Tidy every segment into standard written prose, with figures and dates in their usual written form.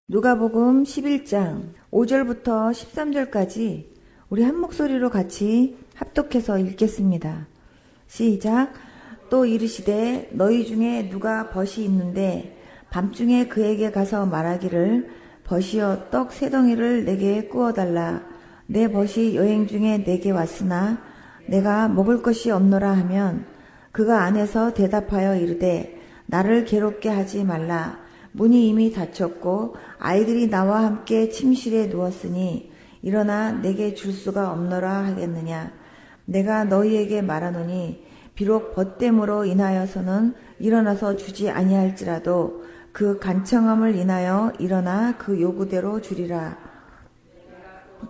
누가복음 11장 5절부터 13절까지 우리 한 목소리로 같이 합독해서 읽겠습니다. 시작. 또 이르시되 너희 중에 누가 벗이 있는데 밤중에 그에게 가서 말하기를 벗이여 떡 세 덩이를 내게 구워달라. 내 벗이 여행 중에 내게 왔으나 내가 먹을 것이 없노라 하면 그가 안에서 대답하여 이르되 나를 괴롭게 하지 말라. 문이 이미 닫혔고 아이들이 나와 함께 침실에 누웠으니 일어나 내게 줄 수가 없노라 하겠느냐. 내가 너희에게 말하노니 비록 벗됨으로 인하여서는 일어나서 주지 아니할지라도 그 간청함을 인하여 일어나 그 요구대로 주리라.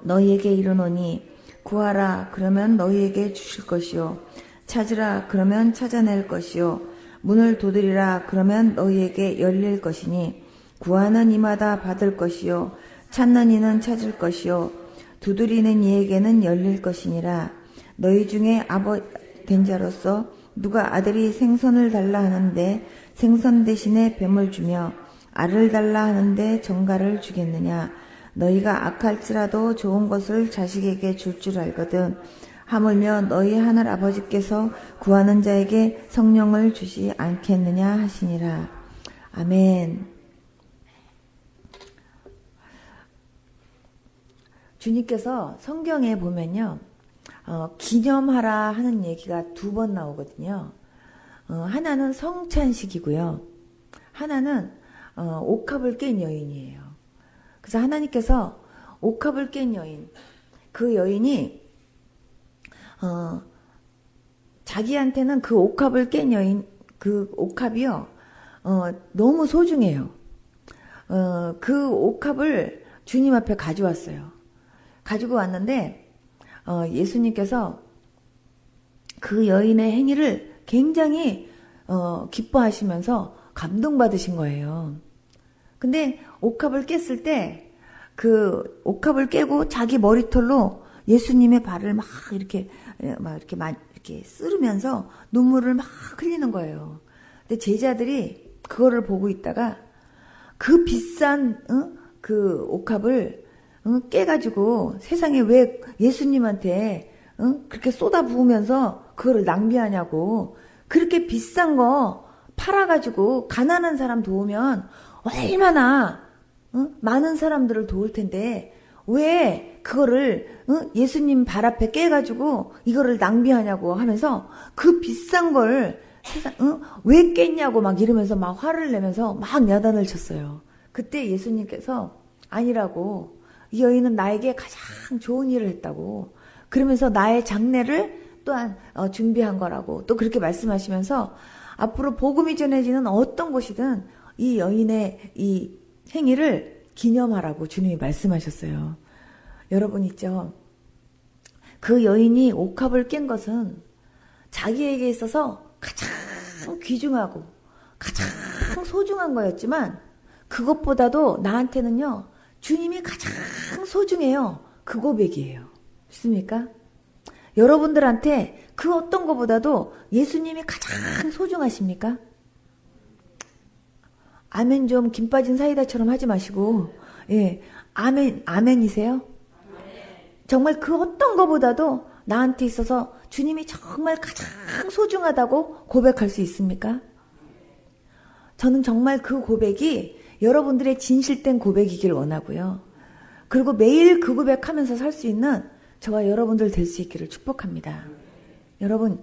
너희에게 이르노니 구하라 그러면 너희에게 주실 것이요 찾으라 그러면 찾아낼 것이요 문을 두드리라 그러면 너희에게 열릴 것이니 구하는 이마다 받을 것이요 찾는 이는 찾을 것이요 두드리는 이에게는 열릴 것이니라. 너희 중에 아버 된 자로서 누가 아들이 생선을 달라 하는데 생선 대신에 뱀을 주며 알을 달라 하는데 정갈을 주겠느냐. 너희가 악할지라도 좋은 것을 자식에게 줄 줄 알거든. 하물며 너희 하늘 아버지께서 구하는 자에게 성령을 주시 않겠느냐 하시니라. 아멘. 주님께서 성경에 보면요, 기념하라 하는 얘기가 두 번 나오거든요. 하나는 성찬식이고요. 하나는 옥합을 깬 여인이에요. 그래서 하나님께서 옥합을 깬 여인, 그 여인이 자기한테는 그 옥합을 깬 여인, 그 옥합이요, 너무 소중해요. 그 옥합을 주님 앞에 가져왔어요. 가지고 왔는데, 예수님께서 그 여인의 행위를 굉장히, 기뻐하시면서 감동받으신 거예요. 근데 옥합을 깼을 때, 그 옥합을 깨고 자기 머리털로 예수님의 발을 막 이렇게 쓰르면서 눈물을 막 흘리는 거예요. 근데 제자들이 그거를 보고 있다가 그 비싼 그 옥합을 깨가지고 세상에 왜 예수님한테 그렇게 쏟아부으면서 그거를 낭비하냐고. 그렇게 비싼 거 팔아가지고 가난한 사람 도우면 얼마나 많은 사람들을 도울 텐데 왜 그거를 예수님 발 앞에 깨가지고 이거를 낭비하냐고 하면서 그 비싼 걸 왜 깼냐고 막 이러면서 막 화를 내면서 막 야단을 쳤어요. 그때 예수님께서 아니라고, 이 여인은 나에게 가장 좋은 일을 했다고, 그러면서 나의 장례를 또한 준비한 거라고 또 그렇게 말씀하시면서 앞으로 복음이 전해지는 어떤 곳이든 이 여인의 이 행위를 기념하라고 주님이 말씀하셨어요. 여러분 있죠? 그 여인이 옥합을 깬 것은 자기에게 있어서 가장 귀중하고 가장 소중한 거였지만 그것보다도 나한테는요, 주님이 가장 소중해요. 그 고백이에요. 믿습니까? 여러분들한테 그 어떤 것보다도 예수님이 가장 소중하십니까? 아멘 좀 김 빠진 사이다처럼 하지 마시고, 예, 아멘이세요? 정말 그 어떤 것보다도 나한테 있어서 주님이 정말 가장 소중하다고 고백할 수 있습니까? 저는 정말 그 고백이 여러분들의 진실된 고백이길 원하고요. 그리고 매일 그 고백하면서 살 수 있는 저와 여러분들 될 수 있기를 축복합니다. 여러분,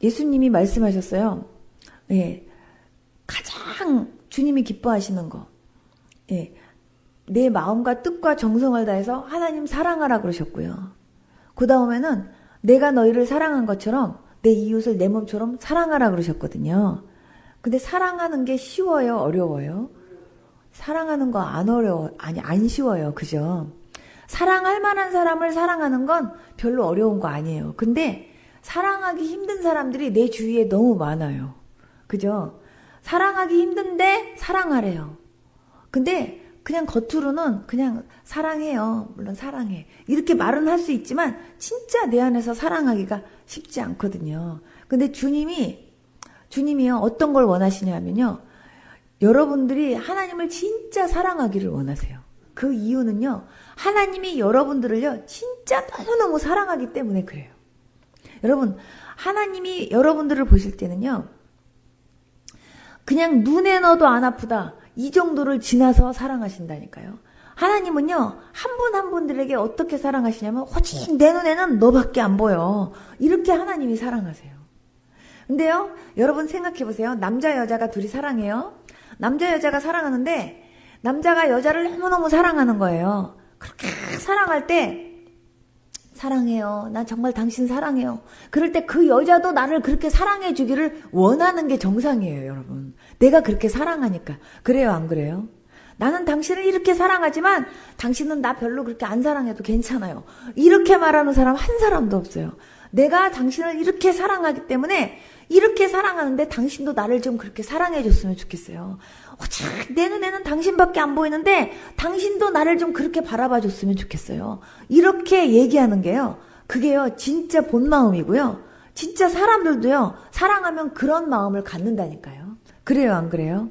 예수님이 말씀하셨어요. 예, 가장 주님이 기뻐하시는 거, 예, 내 마음과 뜻과 정성을 다해서 하나님 사랑하라 그러셨고요. 그 다음에는 내가 너희를 사랑한 것처럼 내 이웃을 내 몸처럼 사랑하라 그러셨거든요. 근데 사랑하는 게 쉬워요? 어려워요? 사랑하는 거 안 어려워, 아니 안 쉬워요. 그죠? 사랑할 만한 사람을 사랑하는 건 별로 어려운 거 아니에요. 근데 사랑하기 힘든 사람들이 내 주위에 너무 많아요. 그죠? 사랑하기 힘든데 사랑하래요. 근데 그냥 겉으로는 그냥 사랑해요. 물론 사랑해. 이렇게 말은 할 수 있지만 진짜 내 안에서 사랑하기가 쉽지 않거든요. 근데 주님이요, 어떤 걸 원하시냐면요, 여러분들이 하나님을 진짜 사랑하기를 원하세요. 그 이유는요, 하나님이 여러분들을요, 진짜 너무너무 사랑하기 때문에 그래요. 여러분, 하나님이 여러분들을 보실 때는요, 그냥 눈에 넣어도 안 아프다, 이 정도를 지나서 사랑하신다니까요. 하나님은요, 한 분 한 분들에게 어떻게 사랑하시냐면, 오직 내 눈에는 너밖에 안 보여. 이렇게 하나님이 사랑하세요. 근데요, 여러분 생각해보세요. 남자, 여자가 둘이 사랑해요. 남자, 여자가 사랑하는데, 남자가 여자를 너무너무 사랑하는 거예요. 그렇게 사랑할 때, 사랑해요. 나 정말 당신 사랑해요. 그럴 때 그 여자도 나를 그렇게 사랑해 주기를 원하는 게 정상이에요, 여러분. 내가 그렇게 사랑하니까. 그래요, 안 그래요? 나는 당신을 이렇게 사랑하지만 당신은 나 별로 그렇게 안 사랑해도 괜찮아요. 이렇게 말하는 사람 한 사람도 없어요. 내가 당신을 이렇게 사랑하기 때문에 이렇게 사랑하는데 당신도 나를 좀 그렇게 사랑해 줬으면 좋겠어요. 내 눈에는 당신밖에 안 보이는데 당신도 나를 좀 그렇게 바라봐 줬으면 좋겠어요. 이렇게 얘기하는 게요, 그게요 진짜 본 마음이고요, 진짜 사람들도요 사랑하면 그런 마음을 갖는다니까요. 그래요, 안 그래요?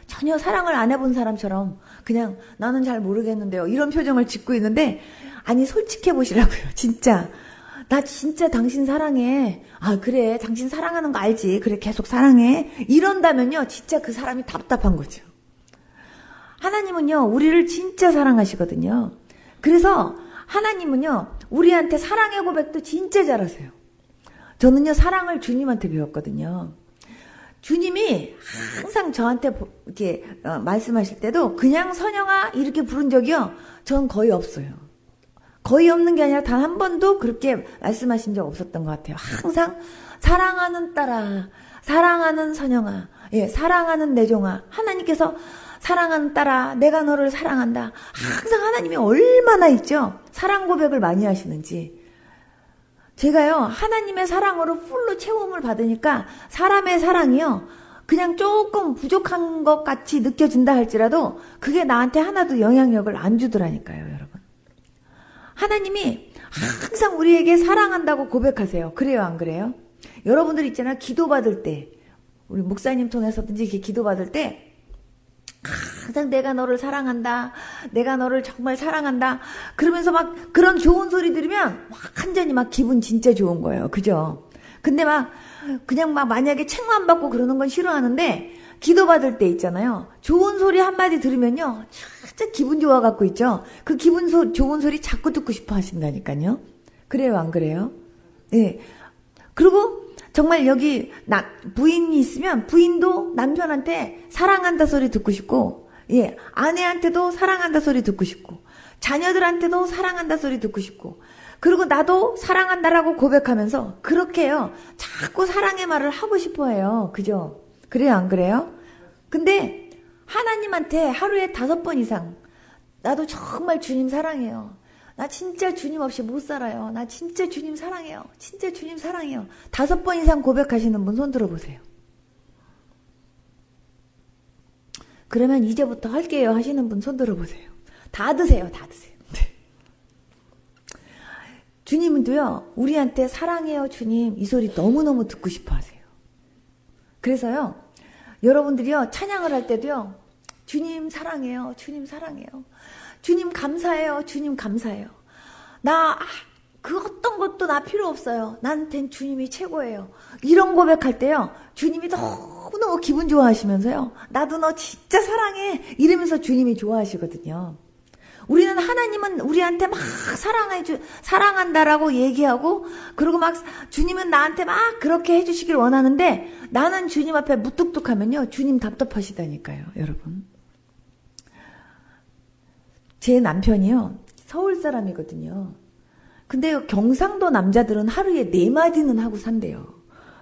전혀 사랑을 안 해본 사람처럼 그냥 나는 잘 모르겠는데요, 이런 표정을 짓고 있는데, 아니 솔직해 보시라고요. 진짜 나 진짜 당신 사랑해. 아 그래, 당신 사랑하는 거 알지. 그래, 계속 사랑해. 이런다면요 진짜 그 사람이 답답한 거죠. 하나님은요 우리를 진짜 사랑하시거든요. 그래서 하나님은요 우리한테 사랑의 고백도 진짜 잘하세요. 저는요 사랑을 주님한테 배웠거든요. 주님이 항상 저한테 이렇게 말씀하실 때도 그냥 선영아 이렇게 부른 적이요 전 거의 없어요. 거의 없는 게 아니라 단 한 번도 그렇게 말씀하신 적 없었던 것 같아요. 항상 사랑하는 딸아, 사랑하는 선영아, 예, 사랑하는 내종아, 하나님께서 사랑하는 딸아, 내가 너를 사랑한다. 항상 하나님이 얼마나 있죠? 사랑 고백을 많이 하시는지. 제가요 하나님의 사랑으로 풀로 채움을 받으니까 사람의 사랑이요 그냥 조금 부족한 것 같이 느껴진다 할지라도 그게 나한테 하나도 영향력을 안 주더라니까요, 여러분. 하나님이 항상 우리에게 사랑한다고 고백하세요. 그래요, 안 그래요? 여러분들 있잖아요, 기도받을 때, 우리 목사님 통해서든지 이렇게 기도받을 때 항상 내가 너를 사랑한다, 내가 너를 정말 사랑한다 그러면서 막 그런 좋은 소리 들으면 완전히 막 기분 진짜 좋은 거예요. 그죠? 근데 막 그냥 막 만약에 책만 받고 그러는 건 싫어하는데, 기도받을 때 있잖아요, 좋은 소리 한마디 들으면요 진짜 기분 좋아갖고 있죠. 그 좋은 소리 자꾸 듣고 싶어 하신다니까요. 그래요, 안 그래요? 네. 그리고 정말 여기 부인이 있으면 부인도 남편한테 사랑한다 소리 듣고 싶고, 예, 아내한테도 사랑한다 소리 듣고 싶고, 자녀들한테도 사랑한다 소리 듣고 싶고, 그리고 나도 사랑한다라고 고백하면서 그렇게요 자꾸 사랑의 말을 하고 싶어 해요. 그죠? 그래요, 안 그래요? 근데 하나님한테 하루에 5번 이상 나도 정말 주님 사랑해요, 나 진짜 주님 없이 못 살아요, 나 진짜 주님 사랑해요, 진짜 주님 사랑해요, 5번 이상 고백하시는 분 손 들어보세요. 그러면 이제부터 할게요 하시는 분 손 들어보세요. 다 드세요, 다 드세요. 주님은도요 우리한테 사랑해요 주님 이 소리 너무너무 듣고 싶어 하세요. 그래서요 여러분들이요 찬양을 할 때도요 주님 사랑해요, 주님 사랑해요, 주님 감사해요, 주님 감사해요, 나 그 어떤 것도 나 필요 없어요, 나한텐 주님이 최고예요, 이런 고백할 때요 주님이 너무너무 기분 좋아하시면서요 나도 너 진짜 사랑해 이러면서 주님이 좋아하시거든요. 우리는 하나님은 우리한테 막 사랑한다라고 얘기하고, 그리고 막 주님은 나한테 막 그렇게 해주시길 원하는데, 나는 주님 앞에 무뚝뚝하면요 주님 답답하시다니까요, 여러분. 제 남편이요 서울 사람이거든요. 근데 경상도 남자들은 하루에 4마디는 하고 산대요.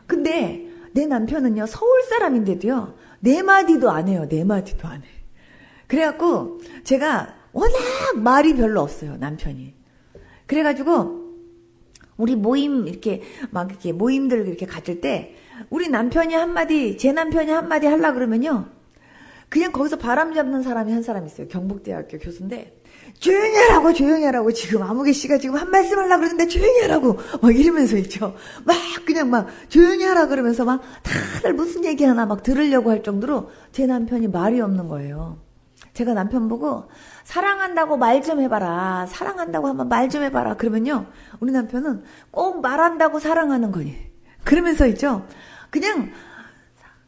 근데 내 남편은요 서울 사람인데도요 4마디도 안 해요. 4마디도 안 해. 그래갖고 제가 워낙 말이 별로 없어요, 남편이. 그래가지고 우리 모임 이렇게 막 이렇게 모임들 이렇게 가질 때 우리 남편이 한마디, 제 남편이 한마디 하려 그러면요 그냥 거기서 바람 잡는 사람이 한 사람 있어요. 경북대학교 교수인데 조용히 하라고, 지금 아무개 씨가 지금 한 말씀 하려고 그러는데 조용히 하라고, 막 이러면서 있죠. 막 그냥 막 조용히 하라 그러면서 막 다들 무슨 얘기 하나 막 들으려고 할 정도로 제 남편이 말이 없는 거예요. 제가 남편 보고 사랑한다고 말 좀 해봐라. 사랑한다고 한번 말 좀 해봐라. 그러면요. 우리 남편은 꼭 말한다고 사랑하는 거니. 그러면서 있죠. 그냥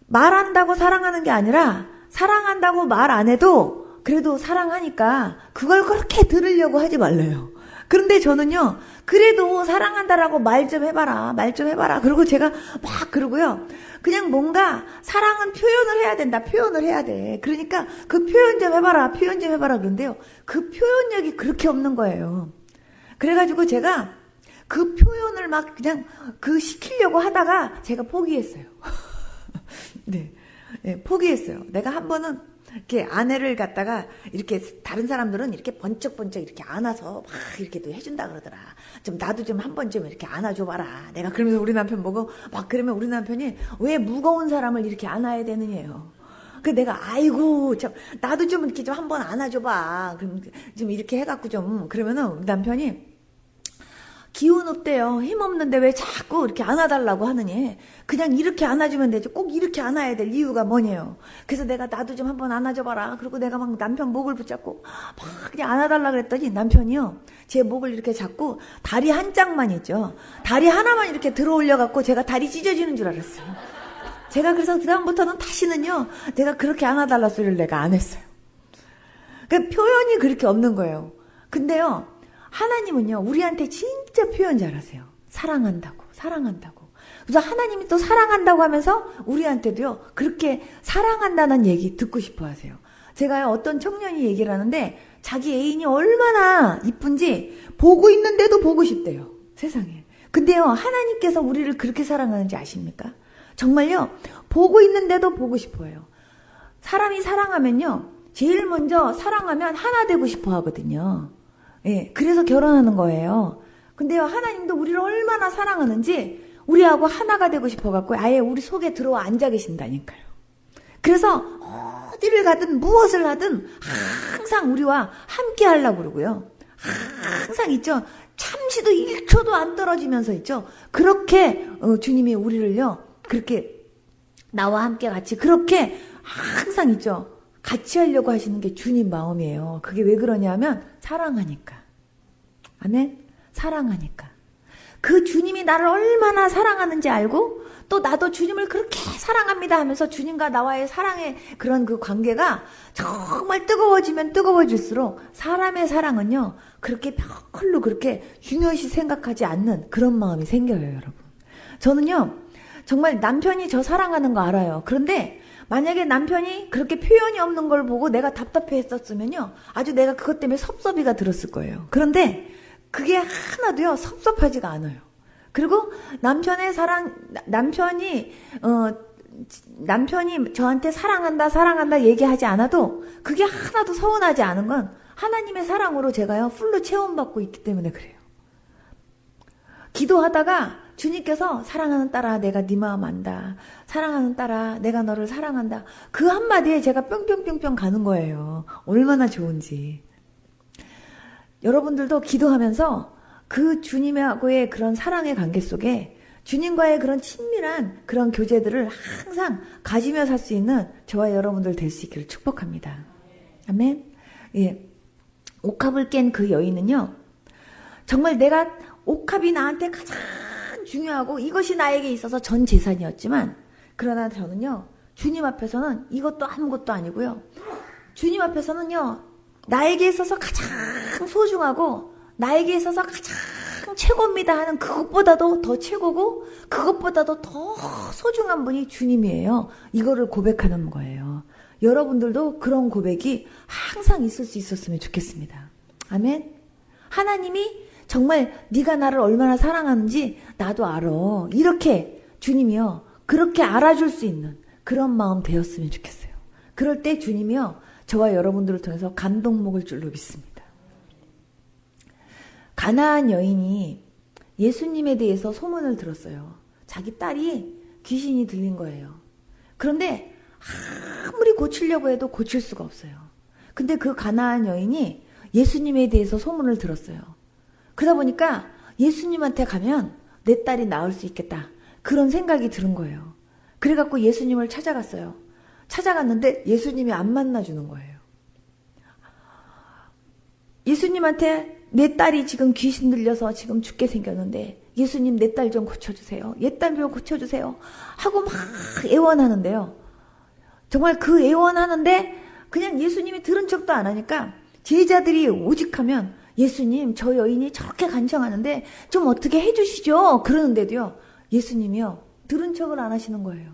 말한다고 사랑하는 게 아니라 사랑한다고 말 안 해도 그래도 사랑하니까 그걸 그렇게 들으려고 하지 말래요. 그런데 저는요. 그래도 사랑한다라고 말 좀 해봐라. 말 좀 해봐라. 그리고 제가 막 그러고요. 그냥 뭔가 사랑은 표현을 해야 된다. 표현을 해야 돼. 그러니까 그 표현 좀 해봐라. 표현 좀 해봐라. 그런데요. 그 표현력이 그렇게 없는 거예요. 그래가지고 제가 그 표현을 막 그냥 그 시키려고 하다가 제가 포기했어요. 네. 네, 포기했어요. 내가 한 번은 이렇게 아내를 갖다가 이렇게 다른 사람들은 이렇게 번쩍번쩍 이렇게 안아서 막 이렇게 또 해준다 그러더라. 좀 나도 좀 한 번 좀 이렇게 안아줘봐라. 내가 그러면서 우리 남편 보고 막 그러면 우리 남편이 왜 무거운 사람을 이렇게 안아야 되느냐요. 그 내가 아이고 참 나도 좀 이렇게 좀 한 번 안아줘봐. 그럼 좀 이렇게 해갖고 좀 그러면은 우리 남편이 기운 없대요. 힘 없는데 왜 자꾸 이렇게 안아달라고 하느니. 그냥 이렇게 안아주면 되죠. 꼭 이렇게 안아야 될 이유가 뭐냐요. 그래서 내가 나도 좀 한번 안아줘봐라. 그리고 내가 막 남편 목을 붙잡고 막 그냥 안아달라 그랬더니 남편이요. 제 목을 이렇게 잡고 다리 한 짝만 있죠. 다리 하나만 이렇게 들어 올려갖고 제가 다리 찢어지는 줄 알았어요. 제가 그래서 그다음부터는 다시는요. 내가 그렇게 안아달라 소리를 내가 안 했어요. 그 표현이 그렇게 없는 거예요. 근데요. 하나님은요, 우리한테 진짜 표현 잘하세요. 사랑한다고, 사랑한다고. 그래서 하나님이 또 사랑한다고 하면서 우리한테도요, 그렇게 사랑한다는 얘기 듣고 싶어 하세요. 제가요, 어떤 청년이 얘기를 하는데, 자기 애인이 얼마나 이쁜지 보고 있는데도 보고 싶대요. 세상에. 근데요, 하나님께서 우리를 그렇게 사랑하는지 아십니까? 정말요, 보고 있는데도 보고 싶어요. 사람이 사랑하면요, 제일 먼저 사랑하면 하나 되고 싶어 하거든요. 예, 그래서 결혼하는 거예요. 근데요, 하나님도 우리를 얼마나 사랑하는지 우리하고 하나가 되고 싶어갖고 아예 우리 속에 들어와 앉아 계신다니까요. 그래서 어디를 가든 무엇을 하든 항상 우리와 함께 하려고 그러고요. 항상 있죠. 잠시도 1초도 안 떨어지면서 있죠. 그렇게 주님이 우리를요. 그렇게 나와 함께 같이 그렇게 항상 있죠. 같이 하려고 하시는 게 주님 마음이에요. 그게 왜 그러냐면 사랑하니까. 아멘? 사랑하니까. 그 주님이 나를 얼마나 사랑하는지 알고 또 나도 주님을 그렇게 사랑합니다 하면서 주님과 나와의 사랑의 그런 그 관계가 정말 뜨거워지면 뜨거워질수록 사람의 사랑은요. 그렇게 별로 그렇게 중요시 생각하지 않는 그런 마음이 생겨요, 여러분. 저는요. 정말 남편이 저 사랑하는 거 알아요. 그런데 만약에 남편이 그렇게 표현이 없는 걸 보고 내가 답답해 했었으면요. 아주 내가 그것 때문에 섭섭이가 들었을 거예요. 그런데 그게 하나도요. 섭섭하지가 않아요. 그리고 남편이 저한테 사랑한다 얘기하지 않아도 그게 하나도 서운하지 않은 건 하나님의 사랑으로 제가요. 풀로 체험받고 있기 때문에 그래요. 기도하다가 주님께서 사랑하는 딸아 내가 네 마음 안다. 사랑하는 딸아 내가 너를 사랑한다. 그 한마디에 제가 뿅뿅뿅뿅 가는 거예요. 얼마나 좋은지. 여러분들도 기도하면서 그 주님하고의 그런 사랑의 관계 속에 주님과의 그런 친밀한 그런 교제들을 항상 가지며 살 수 있는 저와 여러분들 될 수 있기를 축복합니다. 아멘. 예. 옥합을 깬 그 여인은요. 정말 내가 옥합이 나한테 가장 중요하고 이것이 나에게 있어서 전 재산이었지만 그러나 저는요. 주님 앞에서는 이것도 아무것도 아니고요. 주님 앞에서는요. 나에게 있어서 가장 소중하고 나에게 있어서 가장 최고입니다 하는 그것보다도 더 최고고 그것보다도 더 소중한 분이 주님이에요. 이거를 고백하는 거예요. 여러분들도 그런 고백이 항상 있을 수 있었으면 좋겠습니다. 아멘. 하나님이 정말 네가 나를 얼마나 사랑하는지 나도 알아. 이렇게 주님이요. 그렇게 알아줄 수 있는 그런 마음 되었으면 좋겠어요. 그럴 때 주님이요. 저와 여러분들을 통해서 감동 먹을 줄로 믿습니다. 가나안 여인이 예수님에 대해서 소문을 들었어요. 자기 딸이 귀신이 들린 거예요. 그런데 아무리 고치려고 해도 고칠 수가 없어요. 근데 그 가나안 여인이 예수님에 대해서 소문을 들었어요. 그러다 보니까 예수님한테 가면 내 딸이 나을 수 있겠다. 그런 생각이 들은 거예요. 그래갖고 예수님을 찾아갔어요. 찾아갔는데 예수님이 안 만나주는 거예요. 예수님한테 내 딸이 지금 귀신 들려서 지금 죽게 생겼는데 예수님 내 딸 좀 고쳐주세요. 얘 딸 좀 고쳐주세요. 하고 막 애원하는데요. 정말 그 애원하는데 그냥 예수님이 들은 척도 안 하니까 제자들이 오직하면 예수님 저 여인이 저렇게 간청하는데 좀 어떻게 해주시죠. 그러는데도요. 예수님이요. 들은 척을 안 하시는 거예요.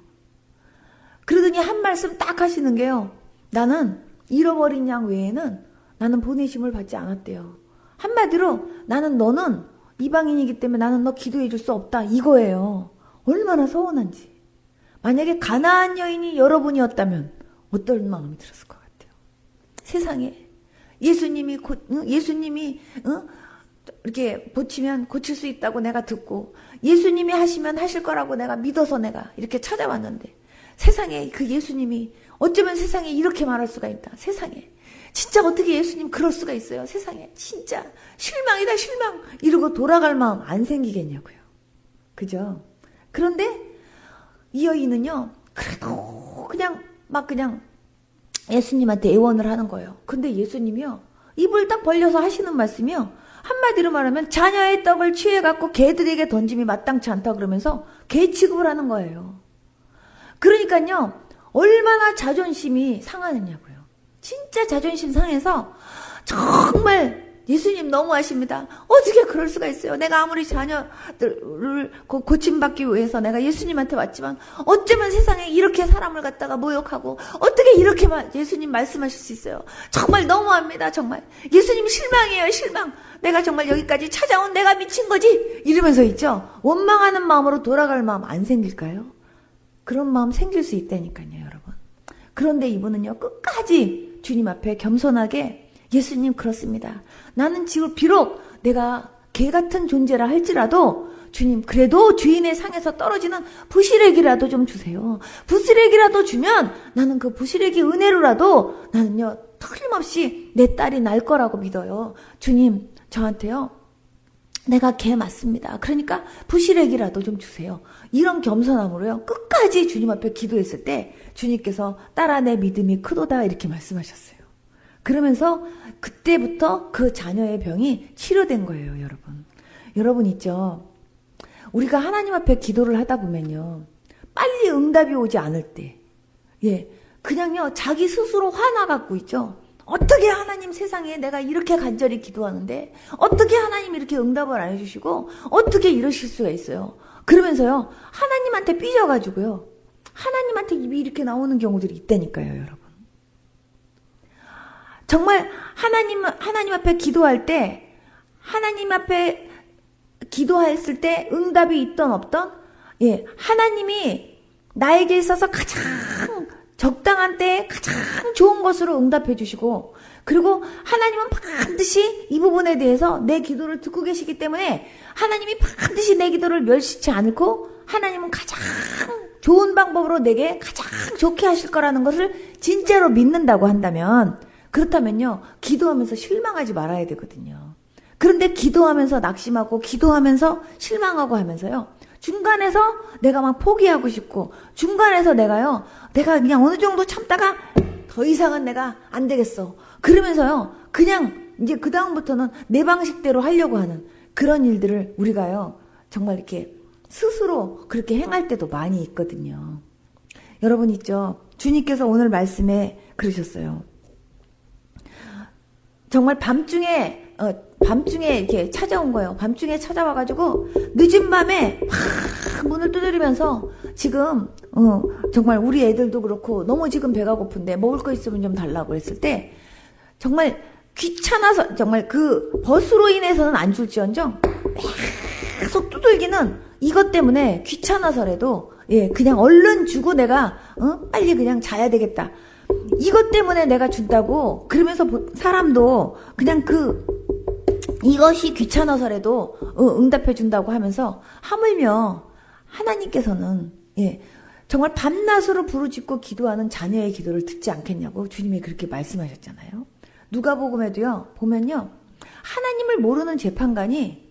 그러더니 한 말씀 딱 하시는 게요. 나는 잃어버린 양 외에는 나는 보내심을 받지 않았대요. 한마디로 너는 이방인이기 때문에 나는 너 기도해 줄 수 없다. 이거예요. 얼마나 서운한지. 만약에 가나안 여인이 여러분이었다면 어떤 마음이 들었을 것 같아요. 세상에 예수님이 이렇게 고치면 고칠 수 있다고 내가 듣고 예수님이 하시면 하실 거라고 내가 믿어서 내가 이렇게 찾아왔는데 세상에 그 예수님이 어쩌면 세상에 이렇게 말할 수가 있다. 세상에 진짜 어떻게 예수님 그럴 수가 있어요. 세상에 진짜 실망이다 실망 이러고 돌아갈 마음 안 생기겠냐고요. 그죠? 그런데 이 여인은요. 그래도 그냥 예수님한테 애원을 하는 거예요. 근데 예수님이요. 입을 딱 벌려서 하시는 말씀이요. 한마디로 말하면 자녀의 떡을 취해갖고 개들에게 던짐이 마땅치 않다 그러면서 개 취급을 하는 거예요. 그러니까요. 얼마나 자존심이 상하느냐고요. 진짜 자존심 상해서 정말 예수님 너무하십니다. 어떻게 그럴 수가 있어요. 내가 아무리 자녀들을 고침받기 위해서 내가 예수님한테 왔지만 어쩌면 세상에 이렇게 사람을 갖다가 모욕하고 어떻게 이렇게 예수님 말씀하실 수 있어요. 정말 너무합니다. 정말 예수님 실망이에요. 실망. 내가 정말 여기까지 찾아온 내가 미친 거지. 이러면서 있죠. 원망하는 마음으로 돌아갈 마음 안 생길까요? 그런 마음 생길 수 있다니까요. 여러분. 그런데 이분은요. 끝까지 주님 앞에 겸손하게 예수님 그렇습니다. 나는 지금 비록 내가 개 같은 존재라 할지라도 주님 그래도 주인의 상에서 떨어지는 부시래기라도 좀 주세요. 부시래기라도 주면 나는 그 부시래기 은혜로라도 나는요 틀림없이 내 딸이 날 거라고 믿어요. 주님 저한테요 내가 개 맞습니다. 그러니까 부시래기라도 좀 주세요. 이런 겸손함으로요 끝까지 주님 앞에 기도했을 때 주님께서 딸아 내 믿음이 크도다 이렇게 말씀하셨어요. 그러면서 그때부터 그 자녀의 병이 치료된 거예요, 여러분. 여러분 있죠? 우리가 하나님 앞에 기도를 하다 보면요. 빨리 응답이 오지 않을 때. 그냥요, 자기 스스로 화나갖고 있죠? 어떻게 하나님 세상에 내가 이렇게 간절히 기도하는데, 어떻게 하나님 이렇게 응답을 안 해주시고, 어떻게 이러실 수가 있어요? 그러면서요, 하나님한테 삐져가지고요, 하나님한테 입이 이렇게 나오는 경우들이 있다니까요, 여러분. 정말 하나님 앞에 기도할 때 하나님 앞에 기도했을 때 응답이 있던 없던 하나님이 나에게 있어서 가장 적당한 때에 가장 좋은 것으로 응답해 주시고 그리고 하나님은 반드시 이 부분에 대해서 내 기도를 듣고 계시기 때문에 하나님이 반드시 내 기도를 멸시치 않고 하나님은 가장 좋은 방법으로 내게 가장 좋게 하실 거라는 것을 진짜로 믿는다고 한다면 그렇다면요, 기도하면서 실망하지 말아야 되거든요. 그런데 기도하면서 낙심하고, 기도하면서 실망하고 하면서요, 중간에서 내가 막 포기하고 싶고, 중간에서 내가 그냥 어느 정도 참다가 더 이상은 내가 안 되겠어. 그러면서요, 그냥 이제 그다음부터는 내 방식대로 하려고 하는 그런 일들을 우리가요, 정말 이렇게 스스로 그렇게 행할 때도 많이 있거든요. 여러분 있죠? 주님께서 오늘 말씀에 그러셨어요. 정말 밤중에 이렇게 찾아온 거예요. 밤중에 찾아와가지고 늦은 밤에 확 문을 두드리면서 지금 정말 우리 애들도 그렇고 너무 지금 배가 고픈데 먹을 거 있으면 좀 달라고 했을 때 정말 귀찮아서 정말 그 버스로 인해서는 안 줄지언정 계속 두들기는 이것 때문에 귀찮아서라도 그냥 얼른 주고 내가 빨리 그냥 자야 되겠다. 이것 때문에 내가 준다고 그러면서 사람도 그냥 이것이 귀찮아서라도 응답해 준다고 하면서 하물며 하나님께서는 정말 밤낮으로 부르짖고 기도하는 자녀의 기도를 듣지 않겠냐고 주님이 그렇게 말씀하셨잖아요. 누가복음에도요, 보면요, 하나님을 모르는 재판관이,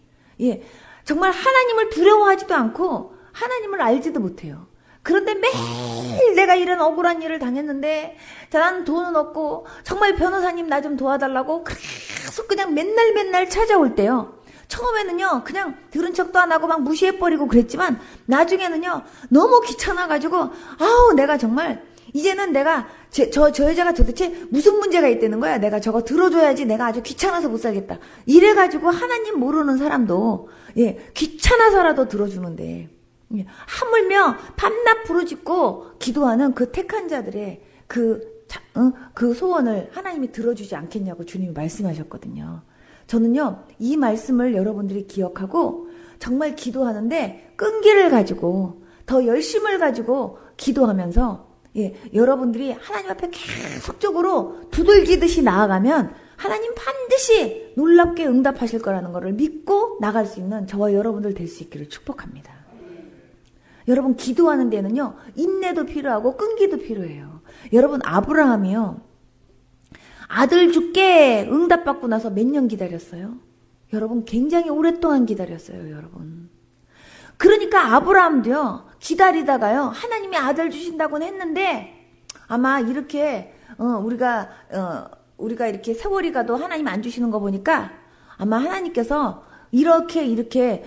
정말 하나님을 두려워하지도 않고, 하나님을 알지도 못해요. 그런데 매일 내가 이런 억울한 일을 당했는데, 난 돈은 없고, 정말 변호사님 나 좀 도와달라고, 계속 그냥 맨날 찾아올 때요. 처음에는요, 그냥 들은 척도 안 하고 막 무시해버리고 그랬지만, 나중에는요, 너무 귀찮아가지고, 아우, 내가 정말, 이제는 내가, 저 여자가 도대체 무슨 문제가 있다는 거야. 내가 저거 들어줘야지 내가 아주 귀찮아서 못 살겠다. 이래가지고 하나님 모르는 사람도, 귀찮아서라도 들어주는데, 하물며 밤낮 부르짖고 기도하는 그 택한 자들의 그 소원을 하나님이 들어주지 않겠냐고 주님이 말씀하셨거든요. 저는요, 이 말씀을 여러분들이 기억하고 정말 기도하는데 끈기를 가지고 더 열심을 가지고 기도하면서 여러분들이 하나님 앞에 계속적으로 두들기듯이 나아가면 하나님 반드시 놀랍게 응답하실 거라는 것을 믿고 나갈 수 있는 저와 여러분들 될 수 있기를 축복합니다. 여러분, 기도하는 데는요, 인내도 필요하고 끈기도 필요해요. 여러분, 아브라함이요, 아들 줄게 응답받고 나서 몇 년 기다렸어요? 여러분, 굉장히 오랫동안 기다렸어요, 여러분. 그러니까 아브라함도요, 기다리다가요, 하나님이 아들 주신다고는 했는데, 아마 이렇게, 우리가 이렇게 세월이 가도 하나님 안 주시는 거 보니까, 아마 하나님께서 이렇게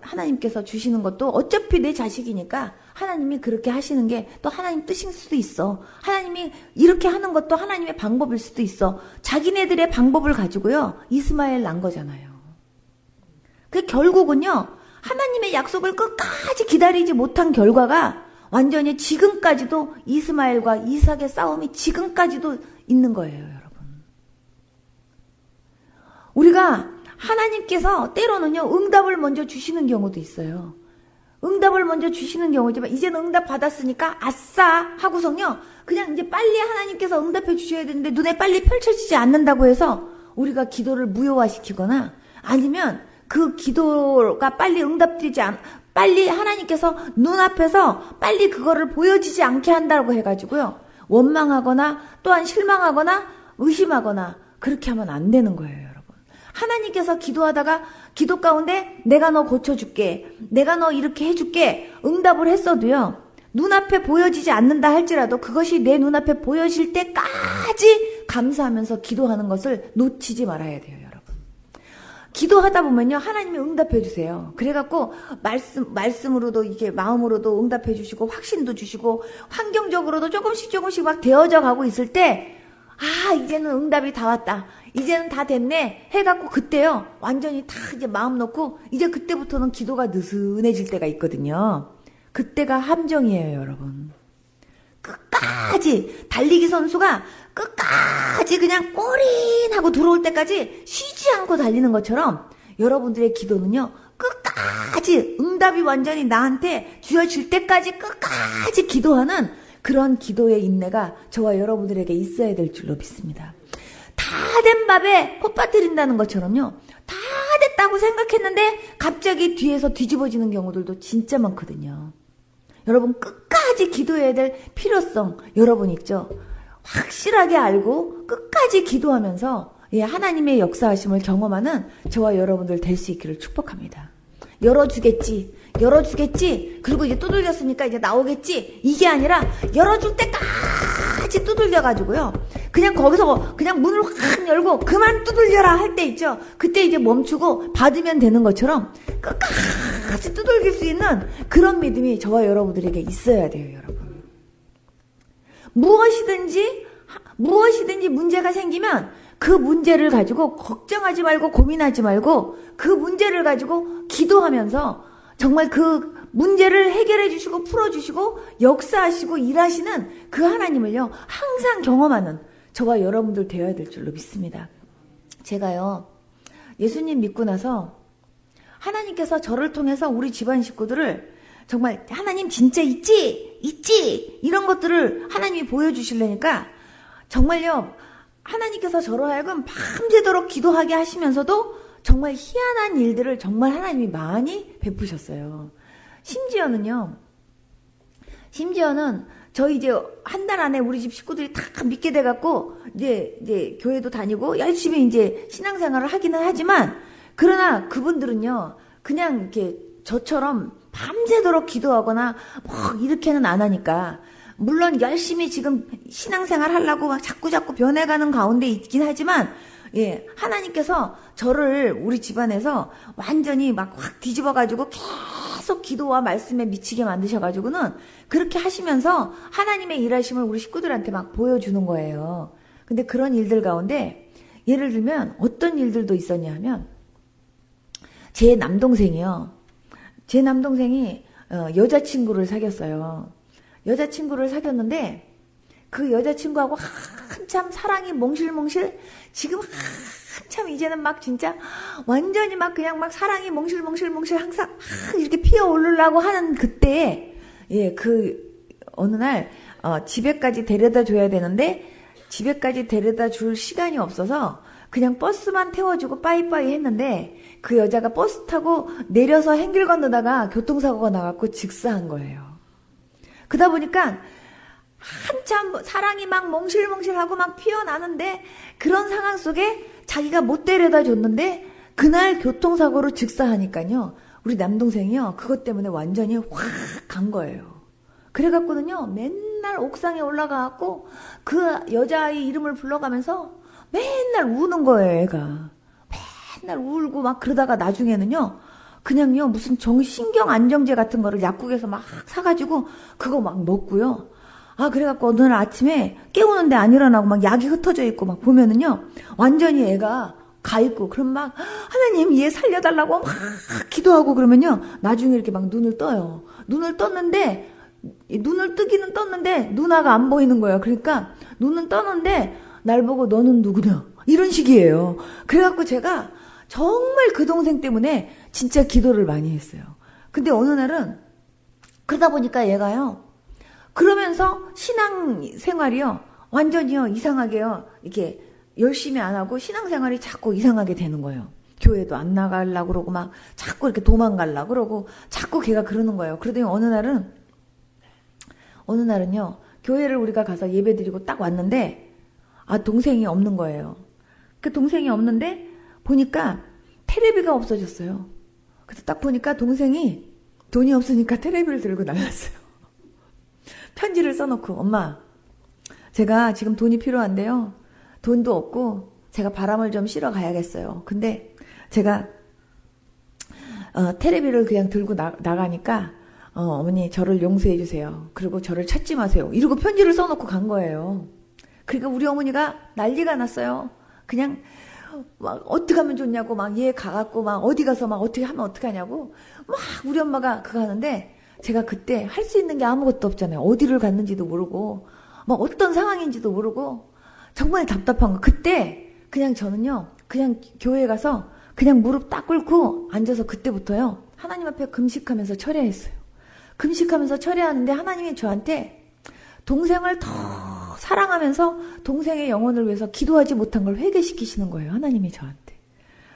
하나님께서 주시는 것도 어차피 내 자식이니까 하나님이 그렇게 하시는 게 또 하나님 뜻일 수도 있어. 하나님이 이렇게 하는 것도 하나님의 방법일 수도 있어. 자기네들의 방법을 가지고요, 이스마엘 낳은 거잖아요. 그 결국은요, 하나님의 약속을 끝까지 기다리지 못한 결과가 완전히 지금까지도 이스마엘과 이삭의 싸움이 지금까지도 있는 거예요, 여러분. 우리가 하나님께서 때로는요, 응답을 먼저 주시는 경우도 있어요. 응답을 먼저 주시는 경우지만, 이제는 응답 받았으니까, 아싸! 하고서요, 그냥 이제 빨리 하나님께서 응답해 주셔야 되는데, 눈에 빨리 펼쳐지지 않는다고 해서, 우리가 기도를 무효화시키거나, 아니면 그 기도가 빨리 빨리 하나님께서 눈앞에서 빨리 그거를 보여지지 않게 한다고 해가지고요, 원망하거나, 또한 실망하거나, 의심하거나, 그렇게 하면 안 되는 거예요. 하나님께서 기도하다가 기도 가운데 내가 너 고쳐줄게, 내가 너 이렇게 해줄게 응답을 했어도요, 눈앞에 보여지지 않는다 할지라도 그것이 내 눈앞에 보여질 때까지 감사하면서 기도하는 것을 놓치지 말아야 돼요, 여러분. 기도하다 보면요, 하나님이 응답해 주세요. 그래갖고 말씀으로도 이게 마음으로도 응답해 주시고 확신도 주시고 환경적으로도 조금씩 막 되어져 가고 있을 때, 이제는 응답이 다 왔다, 이제는 다 됐네 해갖고 그때요, 완전히 다 이제 마음 놓고 이제 그때부터는 기도가 느슨해질 때가 있거든요. 그때가 함정이에요, 여러분. 끝까지 달리기 선수가 끝까지 그냥 꼬린하고 들어올 때까지 쉬지 않고 달리는 것처럼 여러분들의 기도는요, 끝까지 응답이 완전히 나한테 주어질 때까지 끝까지 기도하는 그런 기도의 인내가 저와 여러분들에게 있어야 될 줄로 믿습니다. 다 된 밥에 콧 빠뜨린다는 것처럼요, 다 됐다고 생각했는데 갑자기 뒤에서 뒤집어지는 경우들도 진짜 많거든요. 여러분, 끝까지 기도해야 될 필요성 여러분 있죠? 확실하게 알고 끝까지 기도하면서 하나님의 역사하심을 경험하는 저와 여러분들 될 수 있기를 축복합니다. 열어주겠지, 그리고 이제 두들겼으니까 이제 나오겠지, 이게 아니라 열어줄 때까지 두들겨가지고요, 그냥 거기서 그냥 문을 확 열고 그만 두들겨라 할 때 있죠. 그때 이제 멈추고 받으면 되는 것처럼 끝까지 두들길 수 있는 그런 믿음이 저와 여러분들에게 있어야 돼요, 여러분. 무엇이든지 문제가 생기면 그 문제를 가지고 걱정하지 말고 고민하지 말고 그 문제를 가지고 기도하면서 정말 그 문제를 해결해 주시고 풀어주시고 역사하시고 일하시는 그 하나님을요, 항상 경험하는 저와 여러분들 되어야 될 줄로 믿습니다. 제가요, 예수님 믿고 나서 하나님께서 저를 통해서 우리 집안 식구들을 정말 하나님 진짜 있지 이런 것들을 하나님이 보여주시려니까 정말요, 하나님께서 저로 하여금 밤새도록 기도하게 하시면서도 정말 희한한 일들을 정말 하나님이 많이 베푸셨어요. 심지어는 저희 이제 한 달 안에 우리 집 식구들이 다 믿게 돼갖고 이제 교회도 다니고 열심히 이제 신앙생활을 하기는 하지만 그러나 그분들은요 그냥 이렇게 저처럼 밤새도록 기도하거나 뭐 이렇게는 안 하니까 물론 열심히 지금 신앙생활 하려고 막 자꾸 변해가는 가운데 있긴 하지만 예, 하나님께서 저를 우리 집안에서 완전히 막 확 뒤집어가지고 계속 기도와 말씀에 미치게 만드셔가지고는 그렇게 하시면서 하나님의 일하심을 우리 식구들한테 막 보여주는 거예요. 근데 그런 일들 가운데 예를 들면 어떤 일들도 있었냐 하면 제 남동생이 여자친구를 사귀었어요. 여자친구를 사귀었는데 그 여자친구하고 한참 사랑이 몽실몽실 지금 한참 이제는 막 진짜 완전히 막 그냥 막 사랑이 몽실몽실 항상 이렇게 피어오르려고 하는 그때에 예, 어느 날 집에까지 데려다 줘야 되는데 집에까지 데려다 줄 시간이 없어서 그냥 버스만 태워주고 빠이빠이 했는데 그 여자가 버스 타고 내려서 행길 건너다가 교통사고가 나갖고 직사한 거예요. 그러다 보니까 한참 사랑이 막 몽실몽실하고 막 피어나는데 그런 상황 속에 자기가 못 데려다 줬는데 그날 교통사고로 직사하니까요. 우리 남동생이요. 그것 때문에 완전히 확 간 거예요. 그래갖고는요. 맨날 옥상에 올라가갖고 그 여자아이 이름을 불러가면서 맨날 우는 거예요. 애가. 맨날 울고 막 그러다가 나중에는요. 그냥요. 무슨 신경 안정제 같은 거를 약국에서 막 사가지고 그거 막 먹고요. 그래갖고 어느 날 아침에 깨우는데 안 일어나고 막 약이 흩어져 있고 막 보면은요. 완전히 애가 가 있고 그럼 막 하나님 얘 살려달라고 막 기도하고 그러면요. 나중에 이렇게 막 눈을 떠요. 눈을 떴는데 눈을 뜨기는 떴는데 누나가 안 보이는 거예요. 그러니까 눈은 떴는데 날 보고 너는 누구냐 이런 식이에요. 그래갖고 제가 정말 그 동생 때문에 진짜 기도를 많이 했어요. 근데 어느 날은 그러다 보니까 얘가요. 그러면서 신앙생활이요. 완전히요. 이상하게요. 이렇게 열심히 안 하고 신앙생활이 자꾸 이상하게 되는 거예요. 교회도 안 나가려고 그러고 막 자꾸 이렇게 도망가려고 그러고 자꾸 걔가 그러는 거예요. 그러더니 어느 날은요. 교회를 우리가 가서 예배드리고 딱 왔는데 동생이 없는 거예요. 그 동생이 없는데 보니까 테레비가 없어졌어요. 그래서 딱 보니까 동생이 돈이 없으니까 테레비를 들고 나갔어요. 편지를 써놓고 엄마 제가 지금 돈이 필요한데요. 돈도 없고 제가 바람을 좀 실어 가야겠어요. 근데 제가 테레비를 그냥 들고 나가니까 어머니 저를 용서해 주세요. 그리고 저를 찾지 마세요. 이러고 편지를 써놓고 간 거예요. 그러니까 우리 어머니가 난리가 났어요. 그냥 막 어떻게 하면 좋냐고 막 얘 가갖고 막 어디 가서 막 어떻게 하면 어떡하냐고 막 우리 엄마가 그거 하는데 제가 그때 할 수 있는 게 아무것도 없잖아요. 어디를 갔는지도 모르고 막 어떤 상황인지도 모르고 정말 답답한 거. 그때 그냥 저는요. 그냥 교회에 가서 그냥 무릎 딱 꿇고 앉아서 그때부터요. 하나님 앞에 금식하면서 철야했어요. 금식하면서 철야하는데 하나님이 저한테 동생을 더 사랑하면서 동생의 영혼을 위해서 기도하지 못한 걸 회개시키시는 거예요. 하나님이 저한테.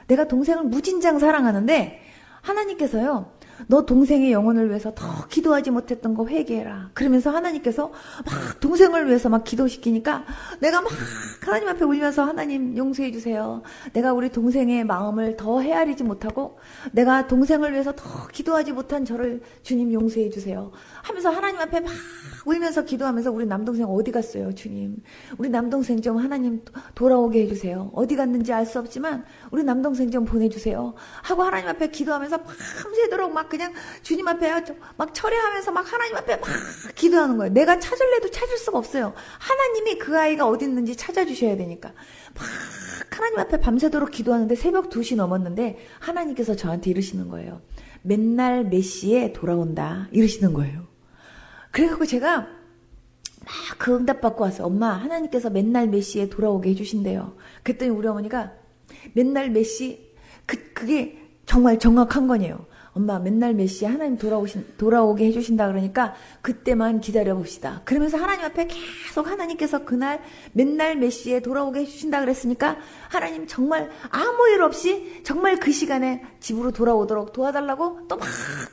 내가 동생을 무진장 사랑하는데 하나님께서요. 너 동생의 영혼을 위해서 더 기도하지 못했던 거 회개해라. 그러면서 하나님께서 막 동생을 위해서 막 기도시키니까 내가 막 하나님 앞에 울면서 하나님 용서해 주세요. 내가 우리 동생의 마음을 더 헤아리지 못하고 내가 동생을 위해서 더 기도하지 못한 저를 주님 용서해 주세요. 하면서 하나님 앞에 막 울면서 기도하면서 우리 남동생 어디 갔어요 주님. 우리 남동생 좀 하나님 돌아오게 해주세요. 어디 갔는지 알 수 없지만 우리 남동생 좀 보내주세요. 하고 하나님 앞에 기도하면서 밤새도록 막 그냥 주님 앞에 막 철회하면서 막 하나님 앞에 막 기도하는 거예요. 내가 찾을래도 찾을 수가 없어요. 하나님이 그 아이가 어디 있는지 찾아주셔야 되니까 막 하나님 앞에 밤새도록 기도하는데 새벽 2시 넘었는데 하나님께서 저한테 이러시는 거예요. 맨날 몇 시에 돌아온다 이러시는 거예요. 그래갖고 제가 막 그 응답 받고 왔어요. 엄마 하나님께서 맨날 몇 시에 돌아오게 해주신대요. 그랬더니 우리 어머니가 맨날 몇 시 그게 정말 정확한 거네요. 엄마 맨날 몇 시에 하나님 돌아오게 해주신다 그러니까 그때만 기다려봅시다. 그러면서 하나님 앞에 계속 하나님께서 그날 맨날 몇 시에 돌아오게 해주신다 그랬으니까 하나님 정말 아무 일 없이 정말 그 시간에 집으로 돌아오도록 도와달라고 또 막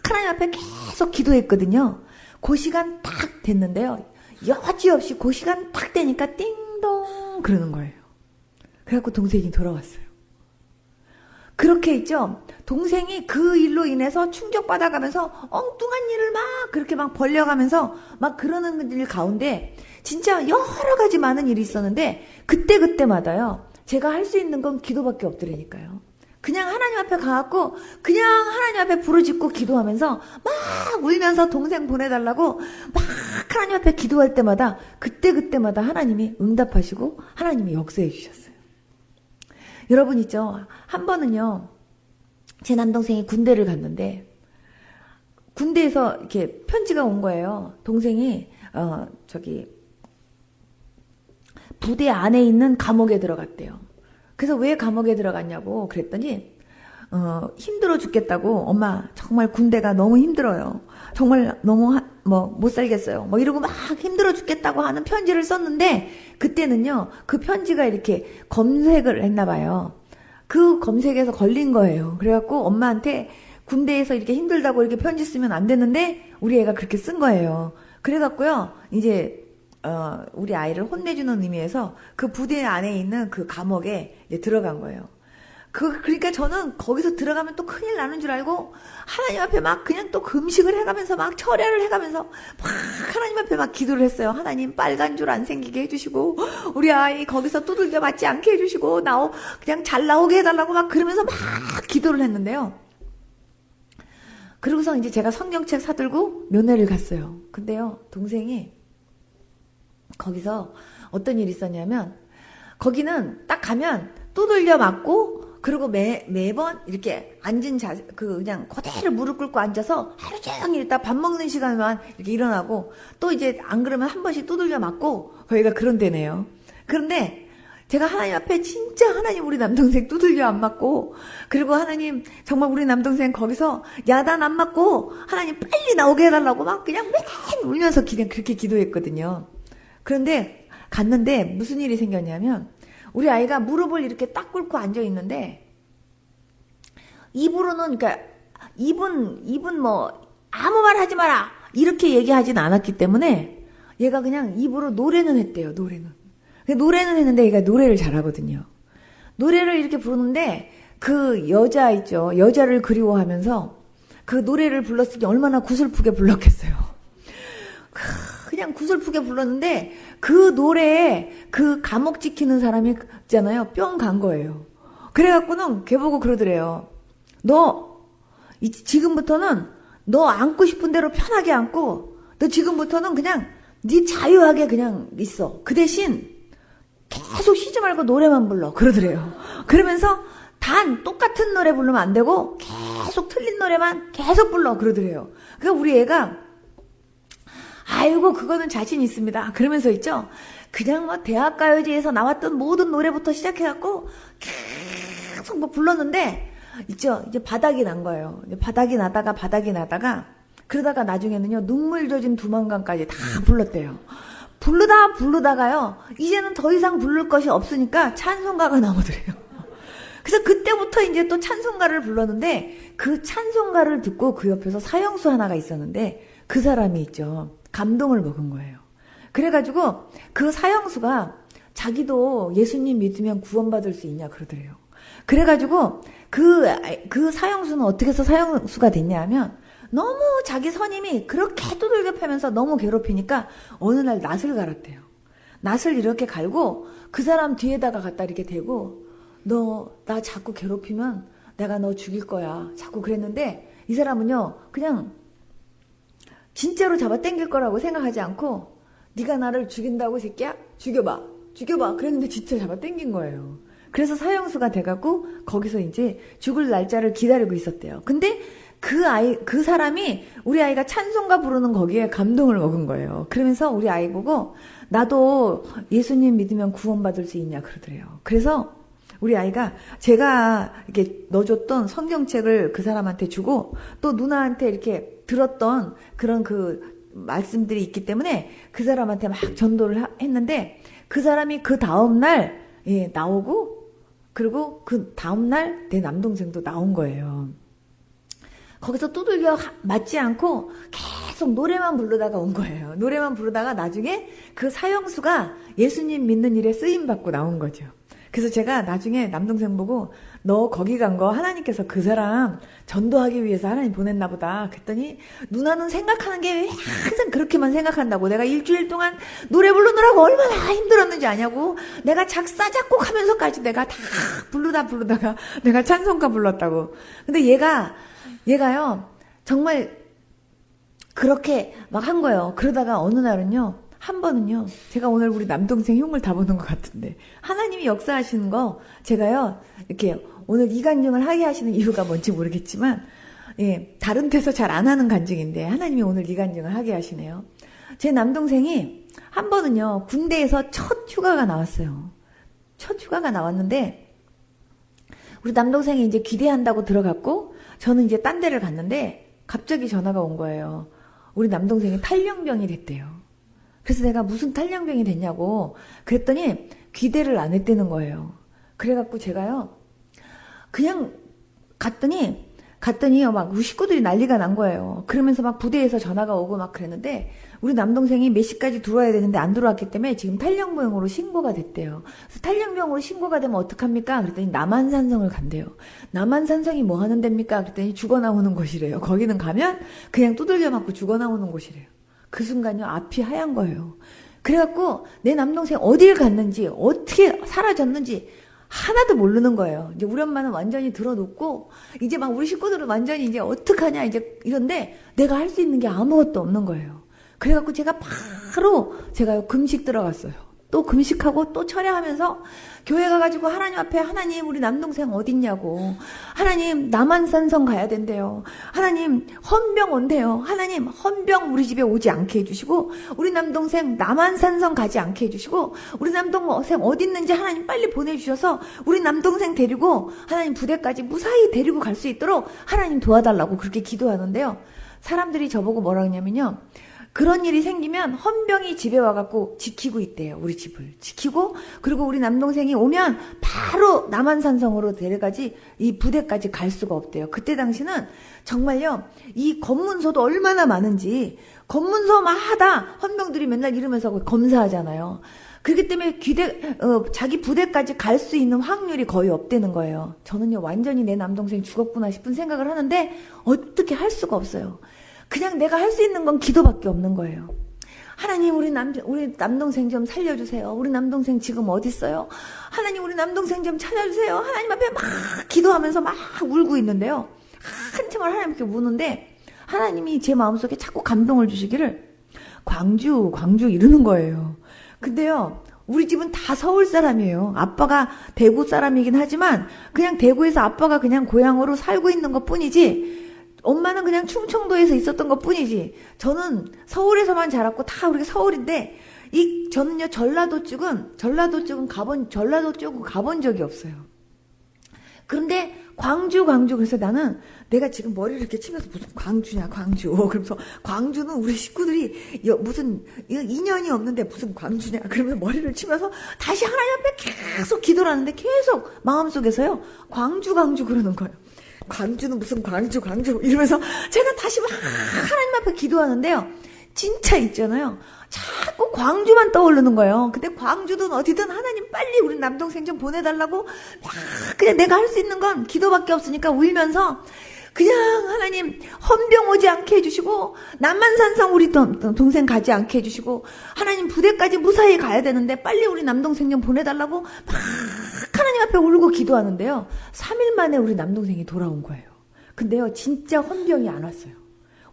하나님 앞에 계속 기도했거든요. 그 시간 딱 됐는데요. 여지없이 그 시간 딱 되니까 띵동 그러는 거예요. 그래갖고 동생이 돌아왔어요. 그렇게 있죠. 동생이 그 일로 인해서 충격받아가면서 엉뚱한 일을 막 그렇게 막 벌려가면서 막 그러는 일 가운데 진짜 여러 가지 많은 일이 있었는데 그때마다요. 제가 할 수 있는 건 기도밖에 없더라니까요. 그냥 하나님 앞에 가갖고 그냥 하나님 앞에 부르짖고 기도하면서 막 울면서 동생 보내달라고 막 하나님 앞에 기도할 때마다 그때마다 하나님이 응답하시고 하나님이 역사해 주셨어요. 여러분 있죠. 한 번은요. 제 남동생이 군대를 갔는데 군대에서 이렇게 편지가 온 거예요. 동생이 부대 안에 있는 감옥에 들어갔대요. 그래서 왜 감옥에 들어갔냐고 그랬더니 힘들어 죽겠다고 엄마 정말 군대가 너무 힘들어요. 정말 너무 못 살겠어요. 뭐 이러고 막 힘들어 죽겠다고 하는 편지를 썼는데 그때는요. 그 편지가 이렇게 검색을 했나 봐요. 그 검색에서 걸린 거예요. 그래갖고 엄마한테 군대에서 이렇게 힘들다고 이렇게 편지 쓰면 안 되는데 우리 애가 그렇게 쓴 거예요. 그래갖고요. 이제 우리 아이를 혼내주는 의미에서 그 부대 안에 있는 그 감옥에 이제 들어간 거예요. 그러니까 저는 거기서 들어가면 또 큰일 나는 줄 알고 하나님 앞에 막 그냥 또 금식을 해가면서 막 철야를 해가면서 막 하나님 앞에 막 기도를 했어요. 하나님 빨간 줄 안 생기게 해주시고 우리 아이 거기서 두들겨 맞지 않게 해주시고 그냥 잘 나오게 해달라고 막 그러면서 막 기도를 했는데요. 그러고서 이제 제가 성경책 사들고 면회를 갔어요. 근데요 동생이 거기서 어떤 일이 있었냐면 거기는 딱 가면 두들겨 맞고 그리고 매번 이렇게 앉은 자세 그냥 그대로 무릎 꿇고 앉아서 하루 종일 있다 밥 먹는 시간만 이렇게 일어나고 또 이제 안 그러면 한 번씩 두들겨 맞고 거기가 그런 데네요. 그런데 제가 하나님 앞에 진짜 하나님 우리 남동생 두들겨 안 맞고 그리고 하나님 정말 우리 남동생 거기서 야단 안 맞고 하나님 빨리 나오게 해달라고 막 그냥 맨 울면서 그냥 그렇게 기도했거든요. 그런데 갔는데 무슨 일이 생겼냐면 우리 아이가 무릎을 이렇게 딱 꿇고 앉아 있는데 입으로는 그러니까 입은 뭐 아무 말 하지 마라 이렇게 얘기하진 않았기 때문에 얘가 그냥 입으로 노래는 했대요. 노래는 했는데 얘가 노래를 잘하거든요. 노래를 이렇게 부르는데 그 여자 있죠. 여자를 그리워하면서 그 노래를 불렀으니 얼마나 구슬프게 불렀겠어요. 그냥 구슬프게 불렀는데 그 노래에 그 감옥 지키는 사람이 있잖아요. 뿅 간 거예요. 그래갖고는 걔 보고 그러더래요. 지금부터는 너 안고 싶은 대로 편하게 안고 너 지금부터는 그냥 네 자유하게 그냥 있어. 그 대신 계속 쉬지 말고 노래만 불러. 그러더래요. 그러면서 단 똑같은 노래 부르면 안 되고 계속 틀린 노래만 계속 불러. 그러더래요. 그러니까 우리 애가 아이고 그거는 자신 있습니다. 그러면서 있죠. 그냥 뭐 대학가요제에서 나왔던 모든 노래부터 시작해갖고 계속 뭐 불렀는데 있죠. 이제 바닥이 난 거예요. 바닥이 나다가 그러다가 나중에는요 눈물 젖은 두만강까지 다 불렀대요. 부르다가요 이제는 더 이상 부를 것이 없으니까 찬송가가 나오더래요. 그래서 그때부터 이제 또 찬송가를 불렀는데 그 찬송가를 듣고 그 옆에서 사형수 하나가 있었는데 그 사람이 있죠. 감동을 먹은 거예요. 그래가지고 그 사형수가 자기도 예수님 믿으면 구원받을 수 있냐 그러더래요. 그래가지고 그 사형수는 어떻게 해서 사형수가 됐냐 하면 너무 자기 선임이 그렇게 두들겨 패면서 너무 괴롭히니까 어느 날 낫을 갈았대요. 낫을 이렇게 갈고 그 사람 뒤에다가 갖다 이렇게 대고 너 나 자꾸 괴롭히면 내가 너 죽일 거야. 자꾸 그랬는데 이 사람은요 그냥 진짜로 잡아 당길 거라고 생각하지 않고 네가 나를 죽인다고 이 새끼야? 죽여봐 그랬는데 진짜 잡아 당긴 거예요. 그래서 사형수가 돼갖고 거기서 이제 죽을 날짜를 기다리고 있었대요. 근데 그 사람이 우리 아이가 찬송가 부르는 거기에 감동을 먹은 거예요. 그러면서 우리 아이 보고 나도 예수님 믿으면 구원받을 수 있냐 그러더래요. 그래서 우리 아이가 제가 이렇게 넣어줬던 성경책을 그 사람한테 주고 또 누나한테 이렇게 들었던 그런 그 말씀들이 있기 때문에 그 사람한테 막 전도를 했는데 그 사람이 그 다음날 나오고 그리고 그 다음날 내 남동생도 나온 거예요. 거기서 두들겨 맞지 않고 계속 노래만 부르다가 온 거예요. 노래만 부르다가 나중에 그 사형수가 예수님 믿는 일에 쓰임받고 나온 거죠. 그래서 제가 나중에 남동생 보고 너 거기 간 거 하나님께서 그 사람 전도하기 위해서 하나님 보냈나 보다. 그랬더니 누나는 생각하는 게 항상 그렇게만 생각한다고. 내가 일주일 동안 노래 부르느라고 얼마나 힘들었는지 아냐고. 내가 작사 작곡하면서까지 내가 다 부르다가 내가 찬송가 불렀다고. 근데 얘가요 정말 그렇게 막 한 거예요. 그러다가 어느 날은요 한 번은요, 제가 오늘 우리 남동생 흉을 다 보는 것 같은데, 하나님이 역사하시는 거, 제가요, 이렇게 오늘 이 간증을 하게 하시는 이유가 뭔지 모르겠지만, 예, 다른 데서 잘 안 하는 간증인데, 하나님이 오늘 이 간증을 하게 하시네요. 제 남동생이 한 번은요, 군대에서 첫 휴가가 나왔어요. 첫 휴가가 나왔는데, 우리 남동생이 이제 귀대한다고 들어갔고, 저는 이제 딴 데를 갔는데, 갑자기 전화가 온 거예요. 우리 남동생이 탈영병이 됐대요. 그래서 내가 무슨 탈영병이 됐냐고 그랬더니 귀대를 안 했다는 거예요. 그래갖고 제가요 그냥 갔더니요 막 우리 식구들이 난리가 난 거예요. 그러면서 막 부대에서 전화가 오고 막 그랬는데 우리 남동생이 몇 시까지 들어와야 되는데 안 들어왔기 때문에 지금 탈영병으로 신고가 됐대요. 그래서 탈영병으로 신고가 되면 어떡합니까? 그랬더니 남한산성을 간대요. 남한산성이 뭐 하는 데입니까? 그랬더니 죽어나오는 곳이래요. 거기는 가면 그냥 두들겨 맞고 죽어나오는 곳이래요. 그 순간요 앞이 하얀 거예요. 그래갖고 내 남동생 어딜 갔는지 어떻게 사라졌는지 하나도 모르는 거예요. 이제 우리 엄마는 완전히 들어놓고 이제 막 우리 식구들은 완전히 이제 어떡하냐 이제 이런데 내가 할 수 있는 게 아무것도 없는 거예요. 그래갖고 제가 바로 제가 금식 들어갔어요. 또 금식하고 또 철야하면서 교회 가가지고 하나님 앞에 하나님 우리 남동생 어딨냐고, 하나님 남한산성 가야 된대요, 하나님 헌병 온대요, 하나님 헌병 우리 집에 오지 않게 해주시고 우리 남동생 남한산성 가지 않게 해주시고 우리 남동생 어딨는지 하나님 빨리 보내주셔서 우리 남동생 데리고 하나님 부대까지 무사히 데리고 갈 수 있도록 하나님 도와달라고 그렇게 기도하는데요, 사람들이 저보고 뭐라 그러냐면요, 그런 일이 생기면 헌병이 집에 와갖고 지키고 있대요. 우리 집을 지키고, 그리고 우리 남동생이 오면 바로 남한산성으로 데려가지 이 부대까지 갈 수가 없대요. 그때 당시는 정말요 이 검문소도 얼마나 많은지 검문소마다 헌병들이 맨날 이러면서 검사하잖아요. 그렇기 때문에 자기 부대까지 갈 수 있는 확률이 거의 없다는 거예요. 저는요 완전히 내 남동생 죽었구나 싶은 생각을 하는데 어떻게 할 수가 없어요. 그냥 내가 할 수 있는 건 기도밖에 없는 거예요. 하나님 우리 남동생 좀 살려주세요. 우리 남동생 지금 어디 있어요? 하나님 우리 남동생 좀 찾아주세요. 하나님 앞에 막 기도하면서 막 울고 있는데요, 한참을 하나님께 우는데 하나님이 제 마음속에 자꾸 감동을 주시기를 광주 이러는 거예요. 근데요 우리 집은 다 서울 사람이에요. 아빠가 대구 사람이긴 하지만 그냥 대구에서 아빠가 그냥 고향으로 살고 있는 것 뿐이지, 엄마는 그냥 충청도에서 있었던 것 뿐이지, 저는 서울에서만 자랐고 다 우리가 서울인데, 저는요 전라도 쪽은 가본 적이 없어요. 그런데 광주, 그래서 나는 내가 지금 머리를 이렇게 치면서 무슨 광주냐 광주, 그러면서 광주는 우리 식구들이 무슨 인연이 없는데 무슨 광주냐 그러면서 머리를 치면서 다시 하나님 앞에 계속 기도를 하는데 계속 마음속에서요 광주 그러는 거예요. 광주는 무슨 광주 이러면서 제가 다시 막 하나님 앞에 기도하는데요, 진짜 있잖아요 자꾸 광주만 떠오르는 거예요. 근데 광주든 어디든 하나님 빨리 우리 남동생 좀 보내달라고 막 그냥 내가 할 수 있는 건 기도밖에 없으니까 울면서 그냥 하나님 헌병 오지 않게 해주시고 남한산성 우리 동생 가지 않게 해주시고 하나님 부대까지 무사히 가야 되는데 빨리 우리 남동생 좀 보내달라고 막 하나님 앞에 울고 기도하는데요, 3일 만에 우리 남동생이 돌아온 거예요. 근데요 진짜 헌병이 안 왔어요.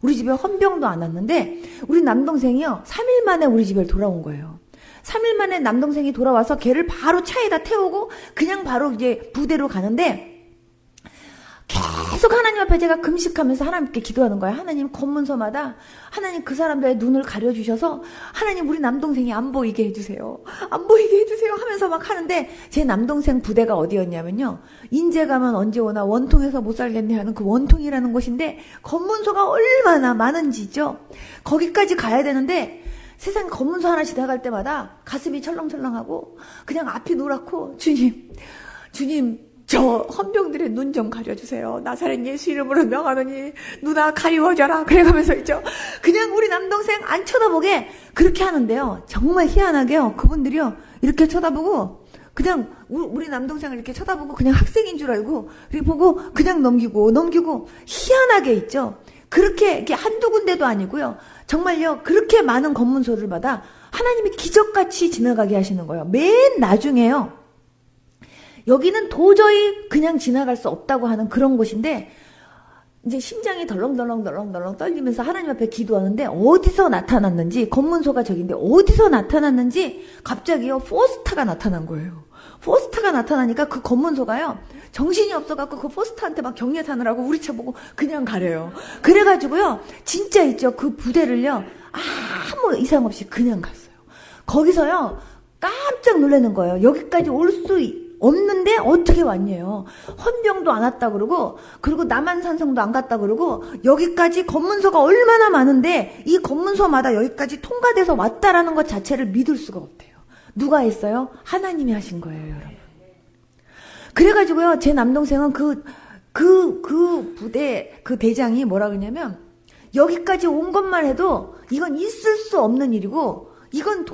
우리 집에 헌병도 안 왔는데 우리 남동생이요 3일 만에 우리 집에 돌아온 거예요. 3일 만에 남동생이 돌아와서 걔를 바로 차에다 태우고 그냥 바로 이제 부대로 가는데, 계속 하나님 앞에 제가 금식하면서 하나님께 기도하는 거예요. 하나님 검문소마다 하나님 그 사람들의 눈을 가려주셔서 하나님 우리 남동생이 안 보이게 해주세요 하면서 막 하는데, 제 남동생 부대가 어디였냐면요, 인제 가면 언제 오나 원통에서 못 살겠네 하는 그 원통이라는 곳인데 검문소가 얼마나 많은지죠. 거기까지 가야 되는데 세상 검문소 하나 지나갈 때마다 가슴이 철렁철렁하고 그냥 앞이 노랗고 주님 저 헌병들의 눈 좀 가려주세요. 나사렛 예수 이름으로 명하노니 누나 가리워져라. 그래가면서 있죠. 그냥 우리 남동생 안 쳐다보게 그렇게 하는데요. 정말 희한하게요. 그분들이요. 이렇게 쳐다보고 그냥 우리 남동생을 이렇게 쳐다보고 그냥 학생인 줄 알고 이렇게 보고 그냥 넘기고 희한하게 있죠. 그렇게 이렇게 한두 군데도 아니고요. 정말요. 그렇게 많은 검문소를 받아 하나님이 기적같이 지나가게 하시는 거예요. 맨 나중에요. 여기는 도저히 그냥 지나갈 수 없다고 하는 그런 곳인데 이제 심장이 덜렁덜렁 떨리면서 하나님 앞에 기도하는데 어디서 나타났는지 검문소가 저긴데 어디서 나타났는지 갑자기요 포스터가 나타난 거예요. 포스터가 나타나니까 그 검문소가요 정신이 없어갖고 그 포스터한테 막 경례타느라고 우리 차 보고 그냥 가래요. 그래가지고요 진짜 있죠 그 부대를요 아무 이상 없이 그냥 갔어요. 거기서요 깜짝 놀라는 거예요. 여기까지 올 수 없는데 어떻게 왔냐요. 헌병도 안 왔다 그리고 남한산성도 안 갔다 그러고 여기까지 검문소가 얼마나 많은데 이 검문소마다 여기까지 통과돼서 왔다라는 것 자체를 믿을 수가 없대요. 누가 했어요? 하나님이 하신 거예요, 여러분. 그래가지고요 제 남동생은 그 부대 그 대장이 뭐라 그러냐면 여기까지 온 것만 해도 이건 있을 수 없는 일이고 이건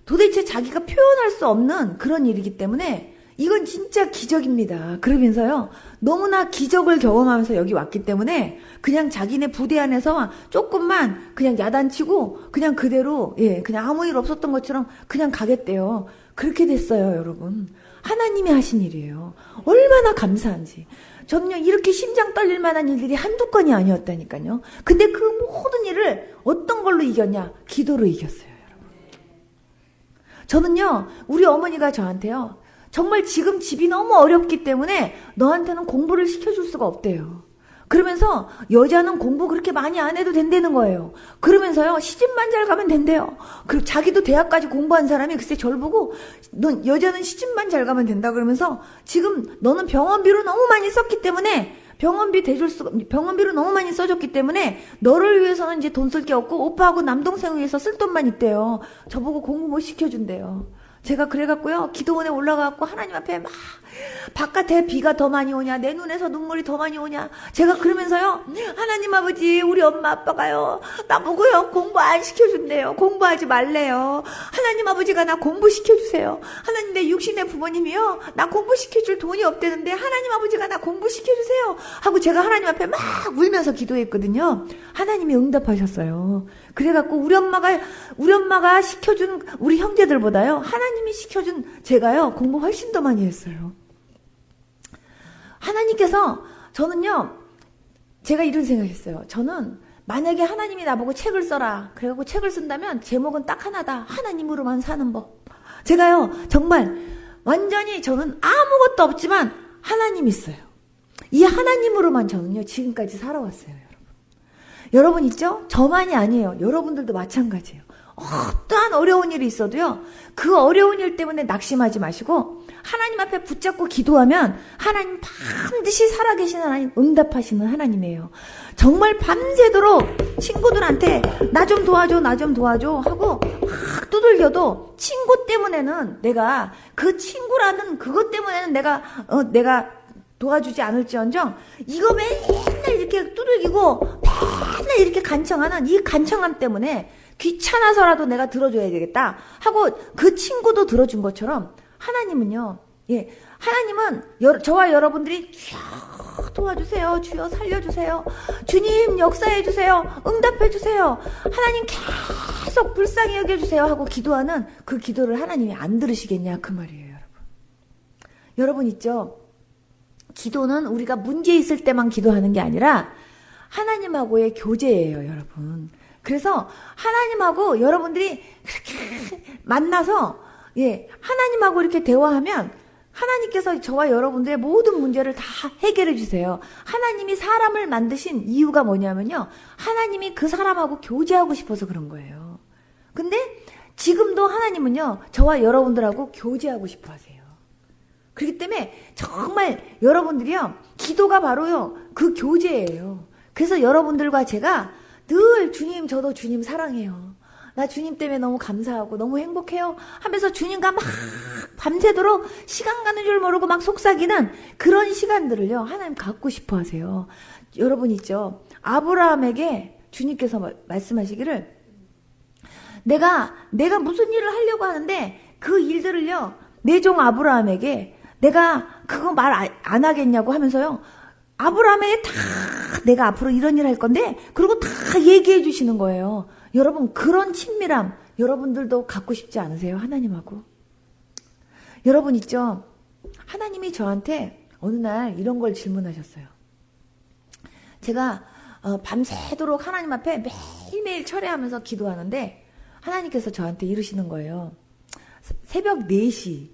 도대체 자기가 표현할 수 없는 그런 일이기 때문에 이건 진짜 기적입니다. 그러면서요 너무나 기적을 경험하면서 여기 왔기 때문에 그냥 자기네 부대 안에서 조금만 그냥 야단치고 그냥 그대로 그냥 아무 일 없었던 것처럼 그냥 가겠대요. 그렇게 됐어요, 여러분. 하나님이 하신 일이에요. 얼마나 감사한지. 저는요 이렇게 심장 떨릴 만한 일들이 한두 건이 아니었다니까요. 근데 그 모든 일을 어떤 걸로 이겼냐? 기도로 이겼어요. 저는요 우리 어머니가 저한테요 정말 지금 집이 너무 어렵기 때문에 너한테는 공부를 시켜줄 수가 없대요. 그러면서 여자는 공부 그렇게 많이 안 해도 된다는 거예요. 그러면서요 시집만 잘 가면 된대요. 그리고 자기도 대학까지 공부한 사람이 글쎄 저를 보고 넌 여자는 시집만 잘 가면 된다 그러면서 지금 너는 병원비로 너무 많이 썼기 때문에 병원비로 너무 많이 써줬기 때문에 너를 위해서는 이제 돈 쓸 게 없고 오빠하고 남동생 위해서 쓸 돈만 있대요. 저보고 공부 못 시켜준대요. 제가 그래갖고요 기도원에 올라가갖고 하나님 앞에 막 바깥에 비가 더 많이 오냐 내 눈에서 눈물이 더 많이 오냐 제가 그러면서요 하나님 아버지 우리 엄마 아빠가요 나보고요 공부 안 시켜준대요. 공부하지 말래요. 하나님 아버지가 나 공부시켜주세요. 하나님 내 육신의 부모님이요 나 공부시켜줄 돈이 없대는데 하나님 아버지가 나 공부시켜주세요 하고 제가 하나님 앞에 막 울면서 기도했거든요. 하나님이 응답하셨어요. 그래갖고 우리 엄마가 시켜준 우리 형제들보다요 하나님이 시켜준 제가요 공부 훨씬 더 많이 했어요. 하나님께서 저는요 제가 이런 생각했어요. 저는 만약에 하나님이 나보고 책을 써라 그래갖고 책을 쓴다면 제목은 딱 하나다. 하나님으로만 사는 법. 제가요 정말 완전히 저는 아무것도 없지만 하나님 있어요. 이 하나님으로만 저는요 지금까지 살아왔어요. 여러분 있죠? 저만이 아니에요. 여러분들도 마찬가지예요. 어떠한 어려운 일이 있어도요 그 어려운 일 때문에 낙심하지 마시고 하나님 앞에 붙잡고 기도하면 하나님 반드시 살아계신 하나님, 응답하시는 하나님이에요. 정말 밤새도록 친구들한테 나 좀 도와줘 하고 막 두들겨도 친구 때문에는 내가 그 친구라는 그것 때문에는 내가 도와주지 않을지언정 이거 맨날 이렇게 두들기고 맨날 이렇게 간청하는 이 간청함 때문에 귀찮아서라도 내가 들어줘야 되겠다 하고 그 친구도 들어준 것처럼 하나님은요 하나님은 저와 여러분들이 주여 도와주세요, 주여 살려주세요, 주님 역사해주세요, 응답해주세요, 하나님 계속 불쌍히 여겨주세요 하고 기도하는 그 기도를 하나님이 안 들으시겠냐 그 말이에요. 여러분 있죠? 기도는 우리가 문제 있을 때만 기도하는 게 아니라 하나님하고의 교제예요, 여러분. 그래서 하나님하고 여러분들이 그렇게 만나서 하나님하고 이렇게 대화하면 하나님께서 저와 여러분들의 모든 문제를 다 해결해 주세요. 하나님이 사람을 만드신 이유가 뭐냐면요, 하나님이 그 사람하고 교제하고 싶어서 그런 거예요. 근데 지금도 하나님은요 저와 여러분들하고 교제하고 싶어 하세요. 그렇기 때문에 정말 여러분들이요 기도가 바로요 그 교제예요. 그래서 여러분들과 제가 늘 주님, 저도 주님 사랑해요. 나 주님 때문에 너무 감사하고 너무 행복해요 하면서 주님과 막 밤새도록 시간 가는 줄 모르고 막 속삭이는 그런 시간들을요, 하나님 갖고 싶어 하세요. 여러분 있죠? 아브라함에게 주님께서 말씀하시기를, 내가 무슨 일을 하려고 하는데 그 일들을요, 내 종 아브라함에게 내가 그거 말 안 하겠냐고 하면서요, 아브라함에게 다 내가 앞으로 이런 일 할 건데, 그리고 다 얘기해 주시는 거예요. 여러분, 그런 친밀함 여러분들도 갖고 싶지 않으세요? 하나님하고. 여러분 있죠? 하나님이 저한테 어느 날 이런 걸 질문하셨어요. 제가 밤새도록 하나님 앞에 매일매일 철회하면서 기도하는데 하나님께서 저한테 이러시는 거예요. 새벽 4시,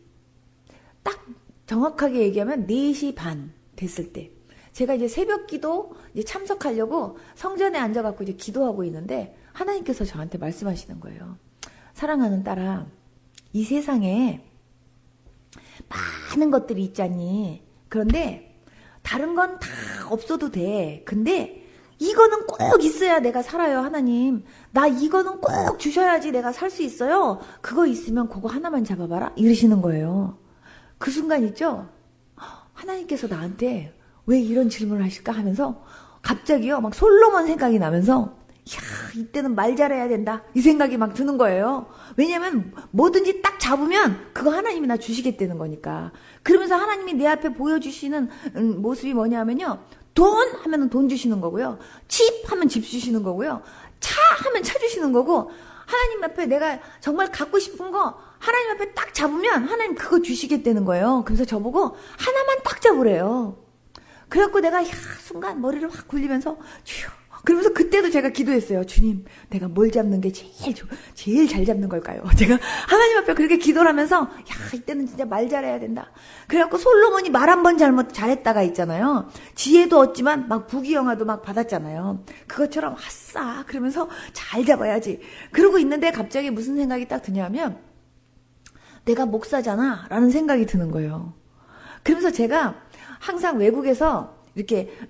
딱 정확하게 얘기하면 4시 반 됐을 때, 제가 이제 새벽 기도 이제 참석하려고 성전에 앉아갖고 이제 기도하고 있는데 하나님께서 저한테 말씀하시는 거예요. 사랑하는 딸아, 이 세상에 많은 것들이 있잖니. 그런데 다른 건 다 없어도 돼. 근데 이거는 꼭 있어야 내가 살아요, 하나님. 나 이거는 꼭 주셔야지 내가 살 수 있어요. 그거 있으면 그거 하나만 잡아봐라. 이러시는 거예요. 그 순간 있죠? 하나님께서 나한테 왜 이런 질문을 하실까 하면서 갑자기요, 막 솔로몬 생각이 나면서, 이야, 이때는 말 잘해야 된다, 이 생각이 막 드는 거예요. 왜냐면 뭐든지 딱 잡으면 그거 하나님이 나 주시겠다는 거니까. 그러면서 하나님이 내 앞에 보여주시는 모습이 뭐냐면요, 돈 하면 돈 주시는 거고요, 집 하면 집 주시는 거고요, 차 하면 차 주시는 거고, 하나님 앞에 내가 정말 갖고 싶은 거 하나님 앞에 딱 잡으면 하나님 그거 주시겠다는 거예요. 그래서 저보고 하나만 딱 잡으래요. 그래갖고 내가 순간 머리를 확 굴리면서 주여, 그러면서 그때도 제가 기도했어요. 주님, 내가 뭘 잡는 게 제일 잘 잡는 걸까요? 제가 하나님 앞에 그렇게 기도를 하면서, 이때는 진짜 말 잘해야 된다. 그래갖고 솔로몬이 말 한 번 잘했다가 있잖아요. 지혜도 얻지만 막 부귀영화도 막 받았잖아요. 그것처럼 아싸 그러면서 잘 잡아야지. 그러고 있는데 갑자기 무슨 생각이 딱 드냐면, 내가 목사잖아 라는 생각이 드는 거예요. 그러면서 제가 항상 외국에서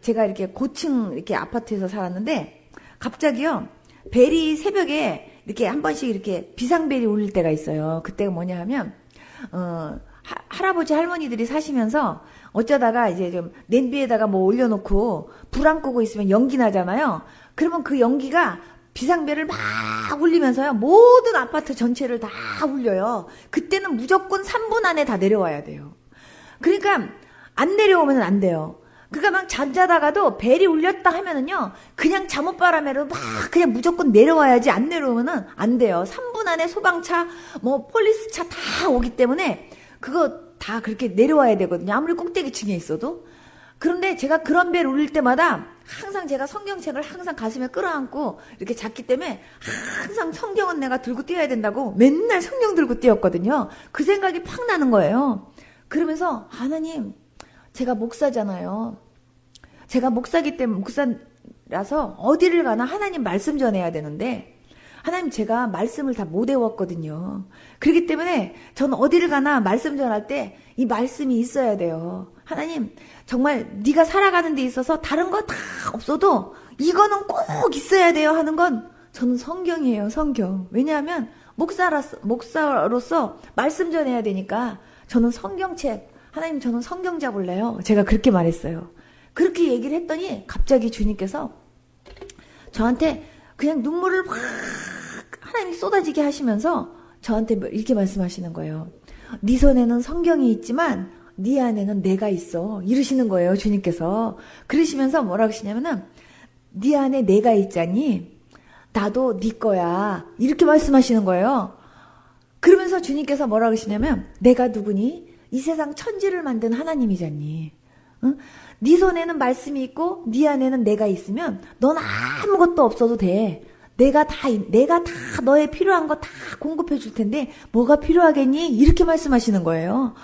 제가 이렇게 고층 이렇게 아파트에서 살았는데, 갑자기요, 벨이 새벽에 이렇게 한 번씩 이렇게 비상벨이 울릴 때가 있어요. 그때가 뭐냐 하면, 할아버지 할머니들이 사시면서 어쩌다가 이제 좀 냄비에다가 뭐 올려놓고 불 안 끄고 있으면 연기 나잖아요. 그러면 그 연기가 비상벨을 막 울리면서요, 모든 아파트 전체를 다 울려요. 그때는 무조건 3분 안에 다 내려와야 돼요. 그러니까 안 내려오면 안 돼요. 그러니까 막 잠자다가도 벨이 울렸다 하면은요, 그냥 잠옷바람에로 막 그냥 무조건 내려와야지, 안 내려오면은 안 돼요. 3분 안에 소방차, 뭐 폴리스차 다 오기 때문에 그거 다 그렇게 내려와야 되거든요. 아무리 꼭대기층에 있어도. 그런데 제가 그런 벨 울릴 때마다 항상 제가 성경책을 항상 가슴에 끌어안고 이렇게 잤기 때문에 항상 성경은 내가 들고 뛰어야 된다고 맨날 성경 들고 뛰었거든요. 그 생각이 팍 나는 거예요. 그러면서 하나님, 제가 목사잖아요. 제가 목사기 때문에, 목사라서 어디를 가나 하나님 말씀 전해야 되는데, 하나님 제가 말씀을 다 못 외웠거든요. 그렇기 때문에 저는 어디를 가나 말씀 전할 때 이 말씀이 있어야 돼요. 하나님, 정말 네가 살아가는 데 있어서 다른 거 다 없어도 이거는 꼭 있어야 돼요 하는 건 저는 성경이에요, 성경. 왜냐하면 목사로서 말씀 전해야 되니까 저는 성경책, 하나님 저는 성경 잡을래요. 제가 그렇게 말했어요. 그렇게 얘기를 했더니 갑자기 주님께서 저한테 그냥 눈물을 확 하나님이 쏟아지게 하시면서 저한테 이렇게 말씀하시는 거예요. 네 손에는 성경이 있지만 네 안에는 내가 있어. 이러시는 거예요, 주님께서. 그러시면서 뭐라고 하시냐면은, 네 안에 내가 있자니 나도 네 거야. 이렇게 말씀하시는 거예요. 그러면서 주님께서 뭐라고 하시냐면, 내가 누구니? 이 세상 천지를 만든 하나님이잖니. 응? 네 손에는 말씀이 있고 네 안에는 내가 있으면 넌 아무것도 없어도 돼. 내가 다 너의 필요한 거 다 공급해 줄 텐데 뭐가 필요하겠니? 이렇게 말씀하시는 거예요.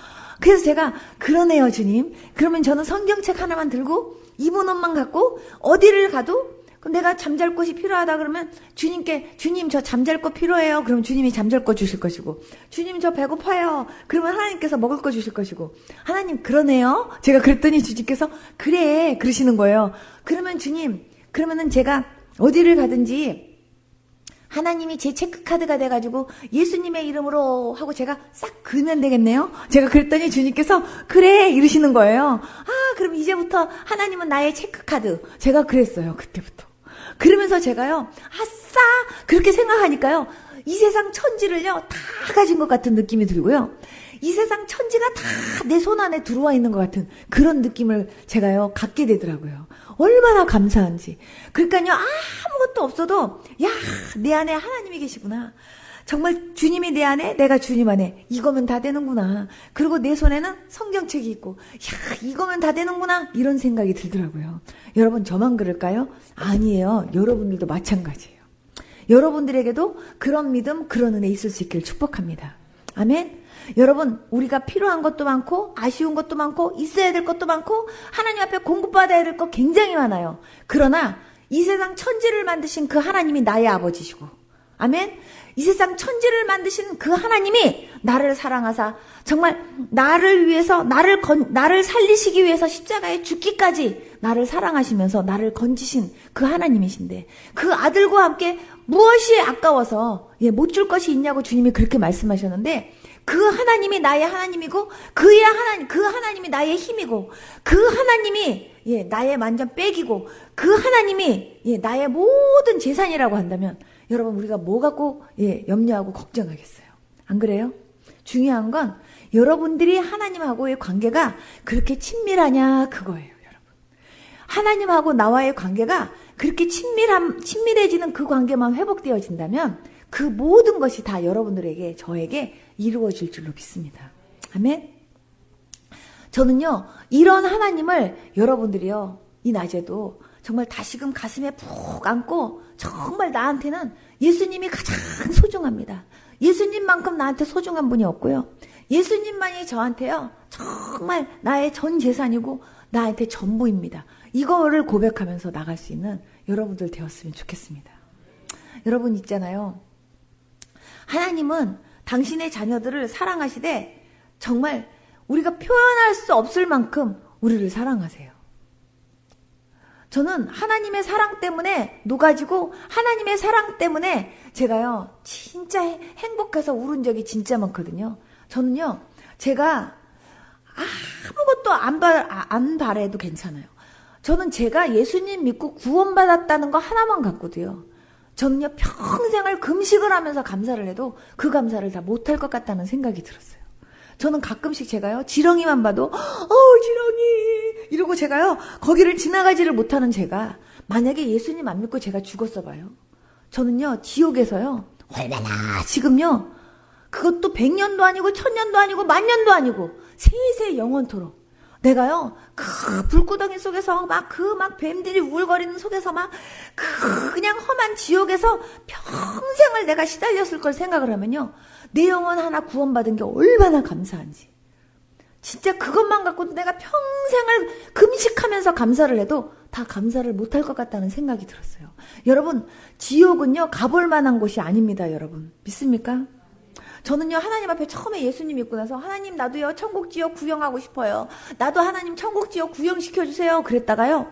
그래서 제가 그러네요, 주님. 그러면 저는 성경책 하나만 들고 이분옷만 갖고 어디를 가도 내가 잠잘 곳이 필요하다 그러면 주님께, 주님 저 잠잘 곳 필요해요. 그럼 주님이 잠잘 곳 주실 것이고, 주님 저 배고파요. 그러면 하나님께서 먹을 거 주실 것이고, 하나님 그러네요. 제가 그랬더니 주님께서 그래 그러시는 거예요. 그러면 주님, 그러면은 제가 어디를 가든지 하나님이 제 체크카드가 돼가지고 예수님의 이름으로 하고 제가 싹 그으면 되겠네요. 제가 그랬더니 주님께서 그래 이러시는 거예요. 아, 그럼 이제부터 하나님은 나의 체크카드. 제가 그랬어요. 그때부터. 그러면서 제가요, 아싸! 그렇게 생각하니까요, 이 세상 천지를요, 다 가진 것 같은 느낌이 들고요. 이 세상 천지가 다 내 손 안에 들어와 있는 것 같은 그런 느낌을 제가요, 갖게 되더라고요. 얼마나 감사한지. 그러니까요, 아무것도 없어도, 야, 내 안에 하나님이 계시구나. 정말 주님이 내 안에, 내가 주님 안에. 이거면 다 되는구나. 그리고 내 손에는 성경책이 있고, 야, 이거면 다 되는구나. 이런 생각이 들더라고요. 여러분, 저만 그럴까요? 아니에요. 여러분들도 마찬가지예요. 여러분들에게도 그런 믿음, 그런 은혜 있을 수 있기를 축복합니다. 아멘. 여러분, 우리가 필요한 것도 많고 아쉬운 것도 많고 있어야 될 것도 많고 하나님 앞에 공급받아야 될 것 굉장히 많아요. 그러나 이 세상 천지를 만드신 그 하나님이 나의 아버지시고, 아멘. 이 세상 천지를 만드신 그 하나님이 나를 사랑하사 정말 나를 위해서 나를 살리시기 위해서 십자가에 죽기까지 나를 사랑하시면서 나를 건지신 그 하나님이신데, 그 아들과 함께 무엇이 아까워서 못 줄 것이 있냐고 주님이 그렇게 말씀하셨는데, 그 하나님이 나의 하나님이고 그 하나님이 나의 힘이고 그 하나님이 나의 완전 백이고 그 하나님이 나의 모든 재산이라고 한다면 여러분, 우리가 뭐 갖고 염려하고 걱정하겠어요? 안 그래요? 중요한 건 여러분들이 하나님하고의 관계가 그렇게 친밀하냐 그거예요. 여러분, 하나님하고 나와의 관계가 그렇게 친밀해지는 그 관계만 회복되어진다면 그 모든 것이 다 여러분들에게, 저에게 이루어질 줄로 믿습니다. 아멘. 저는요, 이런 하나님을 여러분들이요, 이 낮에도 정말 다시금 가슴에 푹 안고, 정말 나한테는 예수님이 가장 소중합니다. 예수님만큼 나한테 소중한 분이 없고요. 예수님만이 저한테요, 정말 나의 전 재산이고 나한테 전부입니다. 이거를 고백하면서 나갈 수 있는 여러분들 되었으면 좋겠습니다. 여러분 있잖아요, 하나님은 당신의 자녀들을 사랑하시되 정말 우리가 표현할 수 없을 만큼 우리를 사랑하세요. 저는 하나님의 사랑 때문에 녹아지고 하나님의 사랑 때문에 제가요, 진짜 행복해서 울은 적이 진짜 많거든요. 저는요, 제가 아무것도 안 바래도 괜찮아요. 저는 제가 예수님 믿고 구원받았다는 거 하나만 갖고도요, 저는요, 평생을 금식을 하면서 감사를 해도 그 감사를 다 못할 것 같다는 생각이 들었어요. 저는 가끔씩 제가요, 지렁이만 봐도 지렁이 이러고 제가요, 거기를 지나가지를 못하는 제가 만약에 예수님 안 믿고 제가 죽었어 봐요. 저는요, 지옥에서요, 얼마나 지금요, 그것도 100년도 아니고 1000년도 아니고 10,000년도 아니고 세세 영원토록 내가요, 그 불구덩이 속에서 막 뱀들이 우울거리는 속에서 그냥 험한 지옥에서 평생을 내가 시달렸을 걸 생각을 하면요, 내 영혼 하나 구원받은 게 얼마나 감사한지. 진짜 그것만 갖고도 내가 평생을 금식하면서 감사를 해도 다 감사를 못할 것 같다는 생각이 들었어요. 여러분, 지옥은요, 가볼 만한 곳이 아닙니다. 여러분, 믿습니까? 저는요, 하나님 앞에 처음에 예수님 믿고 나서, 하나님 나도요, 천국 지옥 구경하고 싶어요. 나도 하나님 천국 지옥 구경시켜주세요. 그랬다가요,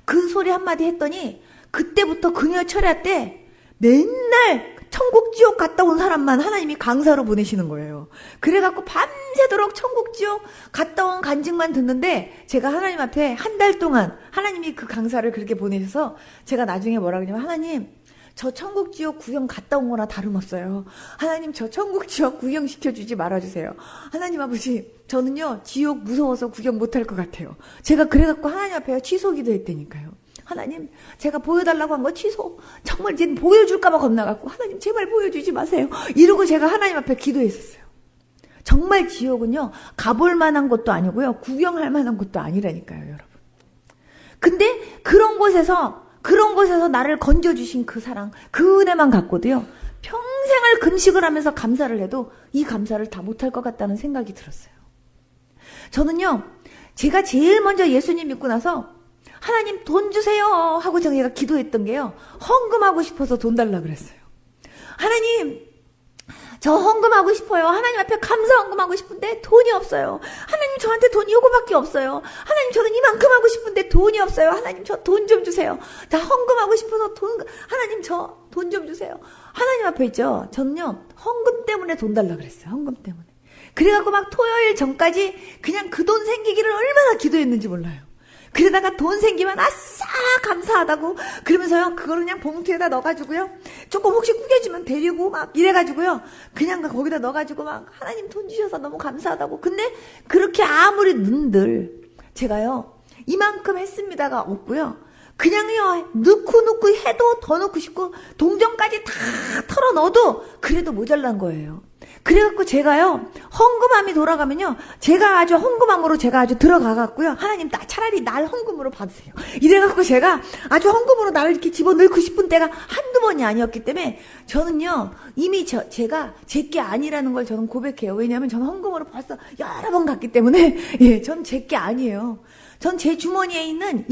그 소리 한마디 했더니 그때부터 그녀 철야 때 맨날 천국 지옥 갔다 온 사람만 하나님이 강사로 보내시는 거예요. 그래갖고 밤새도록 천국 지옥 갔다 온 간증만 듣는데, 제가 하나님 앞에 한 달 동안 하나님이 그 강사를 그렇게 보내셔서 제가 나중에 뭐라 그러냐면, 하나님, 저 천국 지옥 구경 갔다 온 거나 다름없어요. 하나님, 저 천국 지옥 구경시켜주지 말아주세요. 하나님 아버지, 저는요, 지옥 무서워서 구경 못할 것 같아요. 제가 그래갖고 하나님 앞에 취소기도 했다니까요. 하나님, 제가 보여달라고 한 거 취소. 정말 이제 보여줄까봐 겁나갖고, 하나님 제발 보여주지 마세요. 이러고 제가 하나님 앞에 기도했었어요. 정말 지옥은요, 가볼 만한 것도 아니고요, 구경할 만한 것도 아니라니까요, 여러분. 근데 그런 곳에서 나를 건져주신 그 사랑, 그 은혜만 갖고도요, 평생을 금식을 하면서 감사를 해도 이 감사를 다 못할 것 같다는 생각이 들었어요. 저는요, 제가 제일 먼저 예수님 믿고 나서 하나님 돈 주세요 하고 제가 기도했던 게요, 헌금하고 싶어서 돈 달라 그랬어요. 하나님, 저 헌금하고 싶어요. 하나님 앞에 감사 헌금하고 싶은데 돈이 없어요. 하나님 저한테 돈이 요거밖에 없어요. 하나님 저는 이만큼 하고 싶은데 돈이 없어요. 하나님 저 돈 좀 주세요. 나 헌금하고 싶어서 하나님 저 돈 좀 주세요. 하나님 앞에 있죠. 저는요 헌금 때문에 돈 달라 그랬어요. 헌금 때문에. 그래갖고 막 토요일 전까지 그냥 그 돈 생기기를 얼마나 기도했는지 몰라요. 그러다가 돈 생기면 아싸 감사하다고 그러면서요 그거를 그냥 봉투에다 넣어가지고요 조금 혹시 구겨지면 데리고 막 이래가지고요 그냥 거기다 넣어가지고 막 하나님 돈 주셔서 너무 감사하다고. 근데 그렇게 아무리 눈들 제가요 이만큼 했습니다가 없고요 그냥요 넣고 해도 더 넣고 싶고 동전까지 다 털어 넣어도 그래도 모자란 거예요. 그래갖고 제가요 헌금함이 돌아가면요 제가 아주 헌금함으로 제가 아주 들어가갖고요 하나님 차라리 날 헌금으로 받으세요 이래갖고 제가 아주 헌금으로 나를 이렇게 집어넣고 싶은 때가 한두 번이 아니었기 때문에 저는요 이미 제가 제게 아니라는 걸 저는 고백해요. 왜냐하면 저는 헌금으로 벌써 여러 번 갔기 때문에 예, 전 제게 아니에요. 전 제 주머니에 있는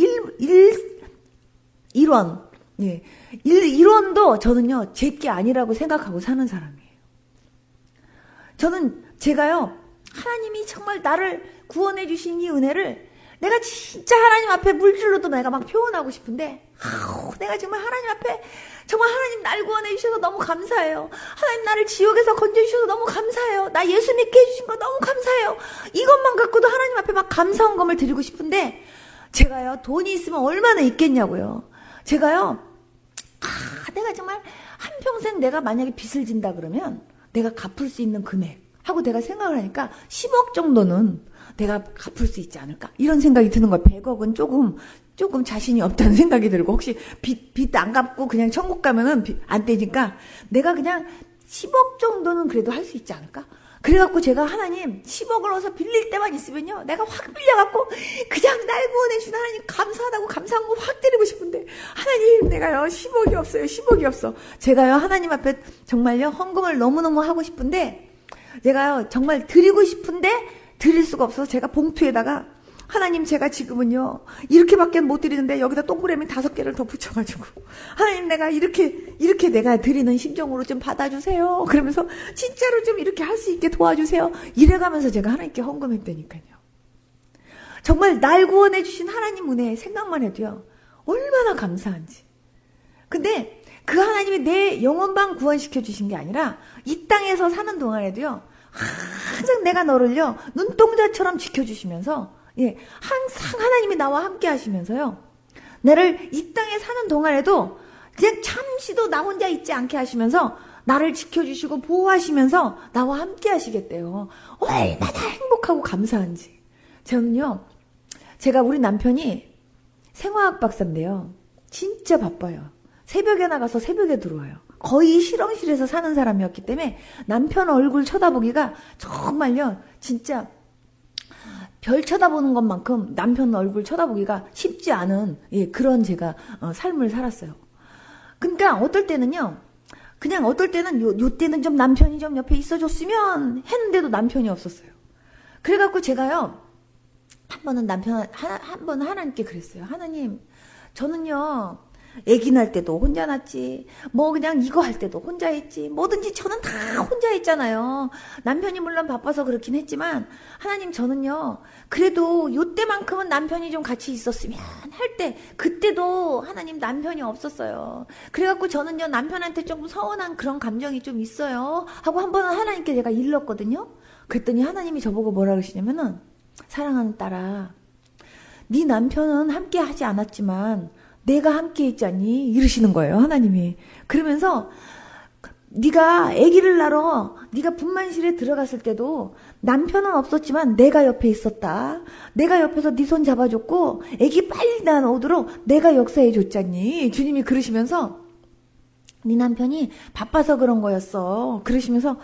1원 예, 1원도 저는요 제게 아니라고 생각하고 사는 사람이에요. 저는 제가요 하나님이 정말 나를 구원해 주신 이 은혜를 내가 진짜 하나님 앞에 물질로도 내가 막 표현하고 싶은데 내가 정말 하나님 앞에 정말 하나님 날 구원해 주셔서 너무 감사해요. 하나님 나를 지옥에서 건져주셔서 너무 감사해요. 나 예수 믿게 해주신 거 너무 감사해요. 이것만 갖고도 하나님 앞에 막 감사헌금을 드리고 싶은데 제가요 돈이 있으면 얼마나 있겠냐고요. 제가요 내가 정말 한평생 내가 만약에 빚을 진다 그러면 내가 갚을 수 있는 금액 하고 내가 생각을 하니까 10억 정도는 내가 갚을 수 있지 않을까 이런 생각이 드는 거예요. 100억은 조금 자신이 없다는 생각이 들고 혹시 빚 안 갚고 그냥 천국 가면은 안 되니까 내가 그냥 10억 정도는 그래도 할 수 있지 않을까. 그래갖고 제가 하나님 10억을 어서 빌릴 때만 있으면요 내가 확 빌려갖고 그냥 날 구원해 준 하나님 감사하다고 감사한 거 확 드리고 싶은데 하나님 내가요 10억이 없어요. 10억이 없어. 제가요 하나님 앞에 정말요 헌금을 너무너무 하고 싶은데 제가요 정말 드리고 싶은데 드릴 수가 없어서 제가 봉투에다가 하나님 제가 지금은요 이렇게밖에 못 드리는데 여기다 동그라미 5개를 더 붙여가지고 하나님 내가 이렇게 내가 드리는 심정으로 좀 받아주세요. 그러면서 진짜로 좀 이렇게 할 수 있게 도와주세요. 이래가면서 제가 하나님께 헌금했다니까요. 정말 날 구원해 주신 하나님 은혜 생각만 해도요 얼마나 감사한지. 근데 그 하나님이 내 영혼만 구원시켜 주신 게 아니라 이 땅에서 사는 동안에도요 항상 내가 너를요 눈동자처럼 지켜주시면서 예, 항상 하나님이 나와 함께 하시면서요 나를 이 땅에 사는 동안에도 그냥 잠시도 나 혼자 있지 않게 하시면서 나를 지켜주시고 보호하시면서 나와 함께 하시겠대요. 얼마나 행복하고 감사한지. 저는요 제가 우리 남편이 생화학 박사인데요 진짜 바빠요. 새벽에 나가서 새벽에 들어와요. 거의 실험실에서 사는 사람이었기 때문에 남편 얼굴 쳐다보기가 정말요 진짜 별 쳐다보는 것만큼 남편 얼굴 쳐다보기가 쉽지 않은 예, 그런 제가 삶을 살았어요. 그러니까 어떨 때는요 그냥 어떨 때는 요 때는 좀 남편이 좀 옆에 있어줬으면 했는데도 남편이 없었어요. 그래갖고 제가요 한 번은 하나님께 그랬어요. 하나님 저는요 아기 날 때도 혼자 낳지 뭐 그냥 이거 할 때도 혼자 했지 뭐든지 저는 다 혼자 했잖아요. 남편이 물론 바빠서 그렇긴 했지만 하나님 저는요 그래도 요때만큼은 남편이 좀 같이 있었으면 할 때 그때도 하나님 남편이 없었어요. 그래갖고 저는요 남편한테 조금 서운한 그런 감정이 좀 있어요 하고 한 번은 하나님께 제가 일렀거든요. 그랬더니 하나님이 저보고 뭐라 그러시냐면은 사랑하는 딸아 네 남편은 함께 하지 않았지만 내가 함께 있잖니 이러시는 거예요 하나님이. 그러면서 네가 아기를 낳아 네가 분만실에 들어갔을 때도 남편은 없었지만 내가 옆에 있었다. 내가 옆에서 네 손 잡아줬고 아기 빨리 나오도록 내가 역사해 줬잖니. 주님이 그러시면서 네 남편이 바빠서 그런 거였어. 그러시면서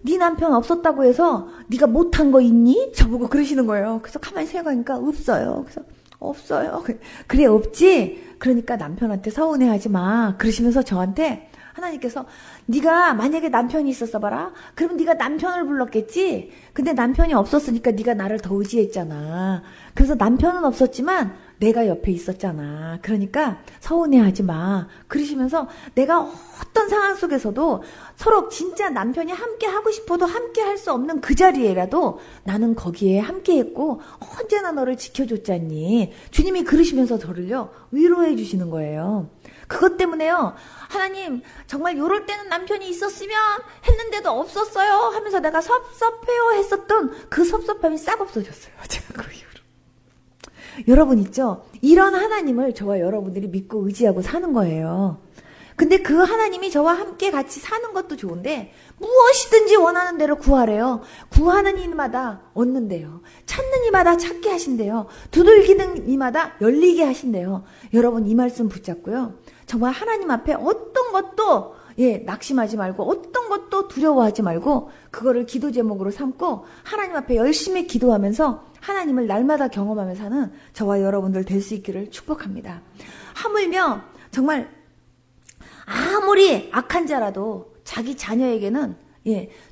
네 남편 없었다고 해서 네가 못한 거 있니? 저보고 그러시는 거예요. 그래서 가만히 생각하니까 없어요. 그래서 없어요. 그래 없지? 그러니까 남편한테 서운해하지 마. 그러시면서 저한테 하나님께서 네가 만약에 남편이 있었어 봐라. 그러면 네가 남편을 불렀겠지. 근데 남편이 없었으니까 네가 나를 더 의지했잖아. 그래서 남편은 없었지만 내가 옆에 있었잖아. 그러니까 서운해하지 마. 그러시면서 내가 어떤 상황 속에서도 서로 진짜 남편이 함께 하고 싶어도 함께 할 수 없는 그 자리에라도 나는 거기에 함께 했고 언제나 너를 지켜줬잖니. 주님이 그러시면서 저를요 위로해 주시는 거예요. 그것 때문에요. 하나님 정말 요럴 때는 남편이 있었으면 했는데도 없었어요 하면서 내가 섭섭해요 했었던 그 섭섭함이 싹 없어졌어요. 제가 그 이후로. 여러분 있죠? 이런 하나님을 저와 여러분들이 믿고 의지하고 사는 거예요. 근데 그 하나님이 저와 함께 같이 사는 것도 좋은데 무엇이든지 원하는 대로 구하래요. 구하는 이마다 얻는데요. 찾는 이마다 찾게 하신대요. 두들기는 이마다 열리게 하신대요. 여러분 이 말씀 붙잡고요. 정말 하나님 앞에 어떤 것도 낙심하지 말고 어떤 것도 두려워하지 말고 그거를 기도 제목으로 삼고 하나님 앞에 열심히 기도하면서 하나님을 날마다 경험하면서 사는 저와 여러분들 될 수 있기를 축복합니다. 하물며 정말 아무리 악한 자라도 자기 자녀에게는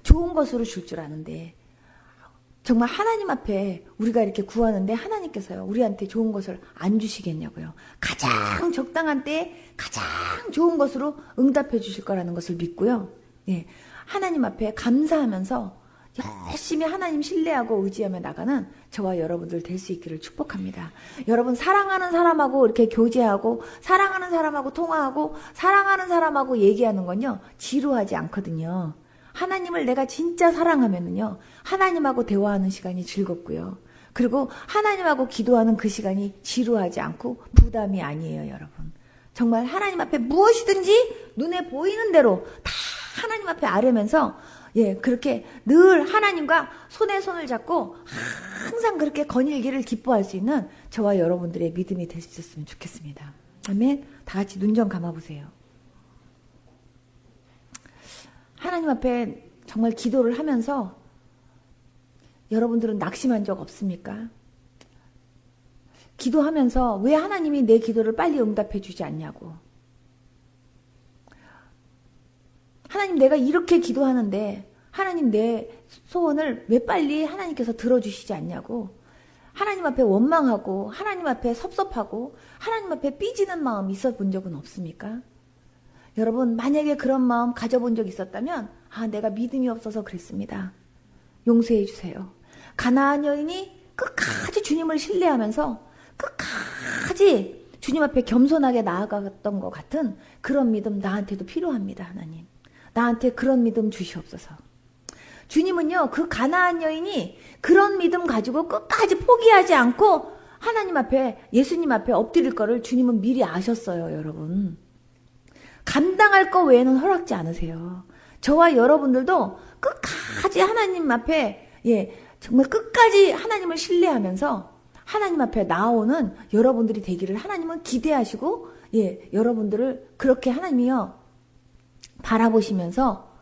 좋은 것으로 줄 줄 아는데 정말 하나님 앞에 우리가 이렇게 구하는데 하나님께서요 우리한테 좋은 것을 안 주시겠냐고요. 가장 적당한 때에 가장 좋은 것으로 응답해 주실 거라는 것을 믿고요. 하나님 앞에 감사하면서 열심히 하나님 신뢰하고 의지하며 나가는 저와 여러분들 될 수 있기를 축복합니다. 여러분 사랑하는 사람하고 이렇게 교제하고 사랑하는 사람하고 통화하고 사랑하는 사람하고 얘기하는 건요 지루하지 않거든요. 하나님을 내가 진짜 사랑하면은요 하나님하고 대화하는 시간이 즐겁고요. 그리고 하나님하고 기도하는 그 시간이 지루하지 않고 부담이 아니에요. 여러분 정말 하나님 앞에 무엇이든지 눈에 보이는 대로 다 하나님 앞에 아뢰면서 그렇게 늘 하나님과 손에 손을 잡고 항상 그렇게 거닐기를 기뻐할 수 있는 저와 여러분들의 믿음이 될 수 있었으면 좋겠습니다. 아멘. 다 같이 눈 좀 감아보세요. 하나님 앞에 정말 기도를 하면서 여러분들은 낙심한 적 없습니까? 기도하면서 왜 하나님이 내 기도를 빨리 응답해 주지 않냐고. 하나님 내가 이렇게 기도하는데 하나님 내 소원을 왜 빨리 하나님께서 들어주시지 않냐고. 하나님 앞에 원망하고 하나님 앞에 섭섭하고 하나님 앞에 삐지는 마음이 있어 본 적은 없습니까? 여러분 만약에 그런 마음 가져본 적 있었다면 내가 믿음이 없어서 그랬습니다. 용서해 주세요. 가나안 여인이 끝까지 주님을 신뢰하면서 끝까지 주님 앞에 겸손하게 나아갔던 것 같은 그런 믿음 나한테도 필요합니다. 하나님 나한테 그런 믿음 주시옵소서. 주님은요 그 가나안 여인이 그런 믿음 가지고 끝까지 포기하지 않고 하나님 앞에 예수님 앞에 엎드릴 거를 주님은 미리 아셨어요. 여러분 감당할 거 외에는 허락지 않으세요. 저와 여러분들도 끝까지 하나님 앞에 정말 끝까지 하나님을 신뢰하면서 하나님 앞에 나오는 여러분들이 되기를 하나님은 기대하시고 여러분들을 그렇게 하나님이요 바라보시면서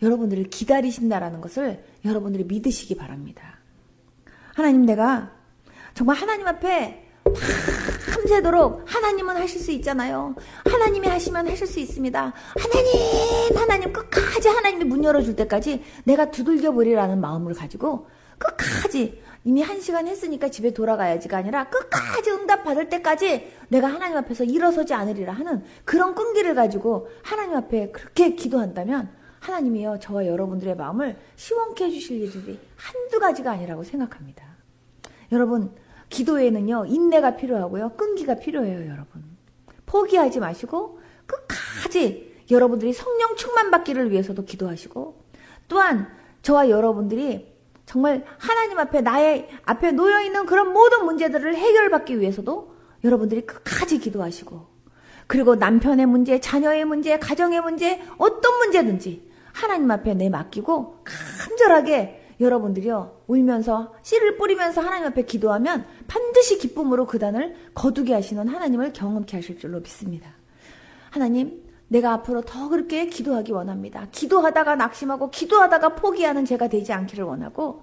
여러분들을 기다리신다라는 것을 여러분들이 믿으시기 바랍니다. 하나님 내가 정말 하나님 앞에 밤새도록 하나님은 하실 수 있잖아요. 하나님이 하시면 하실 수 있습니다. 하나님 끝까지 하나님이 문 열어줄 때까지 내가 두들겨 버리라는 마음을 가지고 끝까지 이미 1시간 했으니까 집에 돌아가야지가 아니라 끝까지 응답 받을 때까지 내가 하나님 앞에서 일어서지 않으리라 하는 그런 끈기를 가지고 하나님 앞에 그렇게 기도한다면 하나님이요 저와 여러분들의 마음을 시원케 해주실 일들이 한두 가지가 아니라고 생각합니다. 여러분 기도에는요 인내가 필요하고요 끈기가 필요해요. 여러분 포기하지 마시고 끝까지 여러분들이 성령 충만 받기를 위해서도 기도하시고 또한 저와 여러분들이 정말 하나님 앞에 나의 앞에 놓여있는 그런 모든 문제들을 해결받기 위해서도 여러분들이 끝까지 기도하시고 그리고 남편의 문제, 자녀의 문제, 가정의 문제 어떤 문제든지 하나님 앞에 내맡기고 간절하게 여러분들이요 울면서 씨를 뿌리면서 하나님 앞에 기도하면 반드시 기쁨으로 그 단을 거두게 하시는 하나님을 경험케 하실 줄로 믿습니다. 하나님 내가 앞으로 더 그렇게 기도하기 원합니다. 기도하다가 낙심하고 기도하다가 포기하는 제가 되지 않기를 원하고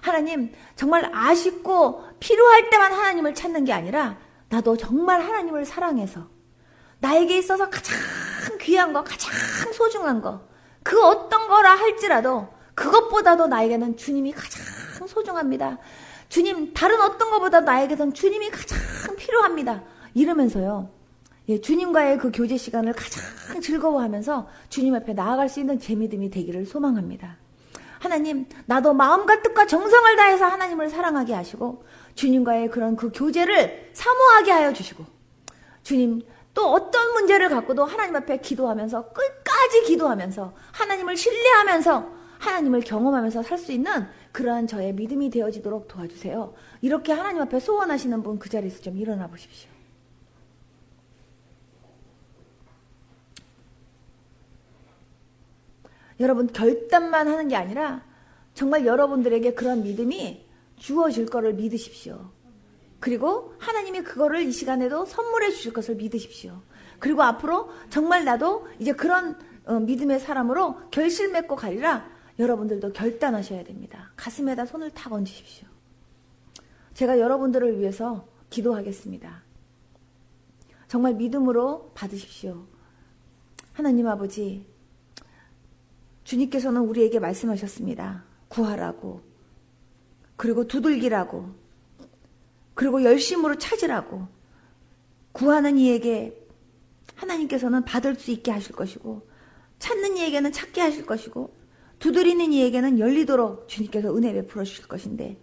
하나님 정말 아쉽고 필요할 때만 하나님을 찾는 게 아니라 나도 정말 하나님을 사랑해서 나에게 있어서 가장 귀한 거, 가장 소중한 거, 그 어떤 거라 할지라도 그것보다도 나에게는 주님이 가장 소중합니다. 주님, 다른 어떤 것보다 나에게는 주님이 가장 필요합니다. 이러면서요, 주님과의 그 교제 시간을 가장 즐거워하면서 주님 앞에 나아갈 수 있는 제 믿음이 되기를 소망합니다. 하나님, 나도 마음과 뜻과 정성을 다해서 하나님을 사랑하게 하시고 주님과의 그런 그 교제를 사모하게 하여 주시고, 주님, 또 어떤 문제를 갖고도 하나님 앞에 기도하면서 끝까지 기도하면서 하나님을 신뢰하면서 하나님을 경험하면서 살 수 있는 그러한 저의 믿음이 되어지도록 도와주세요. 이렇게 하나님 앞에 소원하시는 분 그 자리에서 좀 일어나 보십시오. 여러분, 결단만 하는 게 아니라 정말 여러분들에게 그런 믿음이 주어질 거를 믿으십시오. 그리고 하나님이 그거를 이 시간에도 선물해 주실 것을 믿으십시오. 그리고 앞으로 정말 나도 이제 그런 믿음의 사람으로 결실 맺고 가리라. 여러분들도 결단하셔야 됩니다. 가슴에다 손을 탁 얹으십시오. 제가 여러분들을 위해서 기도하겠습니다. 정말 믿음으로 받으십시오. 하나님 아버지, 주님께서는 우리에게 말씀하셨습니다. 구하라고, 그리고 두들기라고, 그리고 열심으로 찾으라고. 구하는 이에게 하나님께서는 받을 수 있게 하실 것이고, 찾는 이에게는 찾게 하실 것이고, 두드리는 이에게는 열리도록 주님께서 은혜 베풀어 주실 것인데,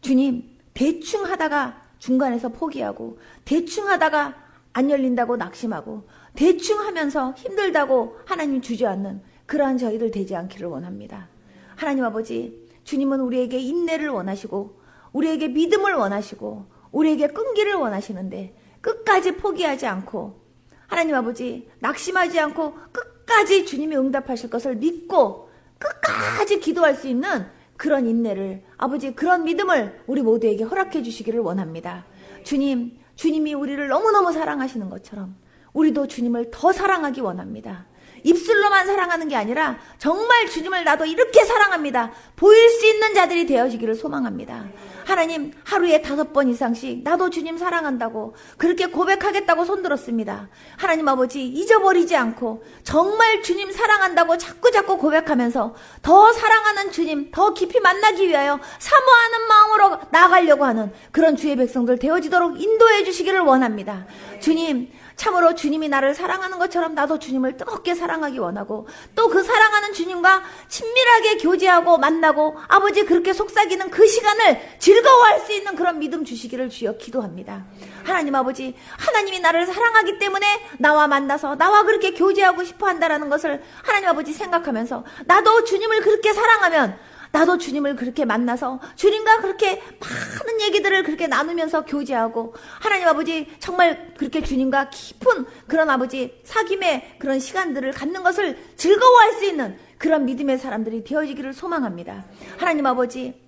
주님, 대충 하다가 중간에서 포기하고, 대충 하다가 안 열린다고 낙심하고, 대충 하면서 힘들다고 하나님 주저앉는 그러한 저희들 되지 않기를 원합니다. 하나님 아버지, 주님은 우리에게 인내를 원하시고 우리에게 믿음을 원하시고 우리에게 끈기를 원하시는데, 끝까지 포기하지 않고 하나님 아버지 낙심하지 않고 끝까지 주님이 응답하실 것을 믿고 끝까지 기도할 수 있는 그런 인내를, 아버지 그런 믿음을 우리 모두에게 허락해 주시기를 원합니다. 주님, 주님이 우리를 너무너무 사랑하시는 것처럼 우리도 주님을 더 사랑하기 원합니다. 입술로만 사랑하는 게 아니라 정말 주님을 나도 이렇게 사랑합니다, 보일 수 있는 자들이 되어지기를 소망합니다. 하나님, 하루에 5번 이상씩 나도 주님 사랑한다고 그렇게 고백하겠다고 손들었습니다. 하나님 아버지, 잊어버리지 않고 정말 주님 사랑한다고 자꾸자꾸 고백하면서 더 사랑하는 주님 더 깊이 만나기 위하여 사모하는 마음으로 나아가려고 하는 그런 주의 백성들 되어지도록 인도해 주시기를 원합니다. 주님, 참으로 주님이 나를 사랑하는 것처럼 나도 주님을 뜨겁게 사랑하기 원하고, 또 그 사랑하는 주님과 친밀하게 교제하고 만나고 아버지 그렇게 속삭이는 그 시간을 즐거워할 수 있는 그런 믿음 주시기를 주여 기도합니다. 하나님 아버지, 하나님이 나를 사랑하기 때문에 나와 만나서 나와 그렇게 교제하고 싶어 한다라는 것을 하나님 아버지 생각하면서, 나도 주님을 그렇게 사랑하면 나도 주님을 그렇게 만나서 주님과 그렇게 많은 얘기들을 그렇게 나누면서 교제하고, 하나님 아버지 정말 그렇게 주님과 깊은 그런 아버지 사귐의 그런 시간들을 갖는 것을 즐거워할 수 있는 그런 믿음의 사람들이 되어지기를 소망합니다. 하나님 아버지,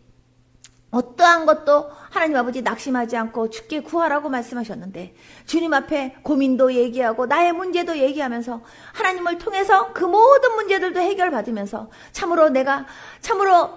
어떠한 것도 하나님 아버지 낙심하지 않고 주께 구하라고 말씀하셨는데, 주님 앞에 고민도 얘기하고 나의 문제도 얘기하면서 하나님을 통해서 그 모든 문제들도 해결받으면서 참으로 내가 참으로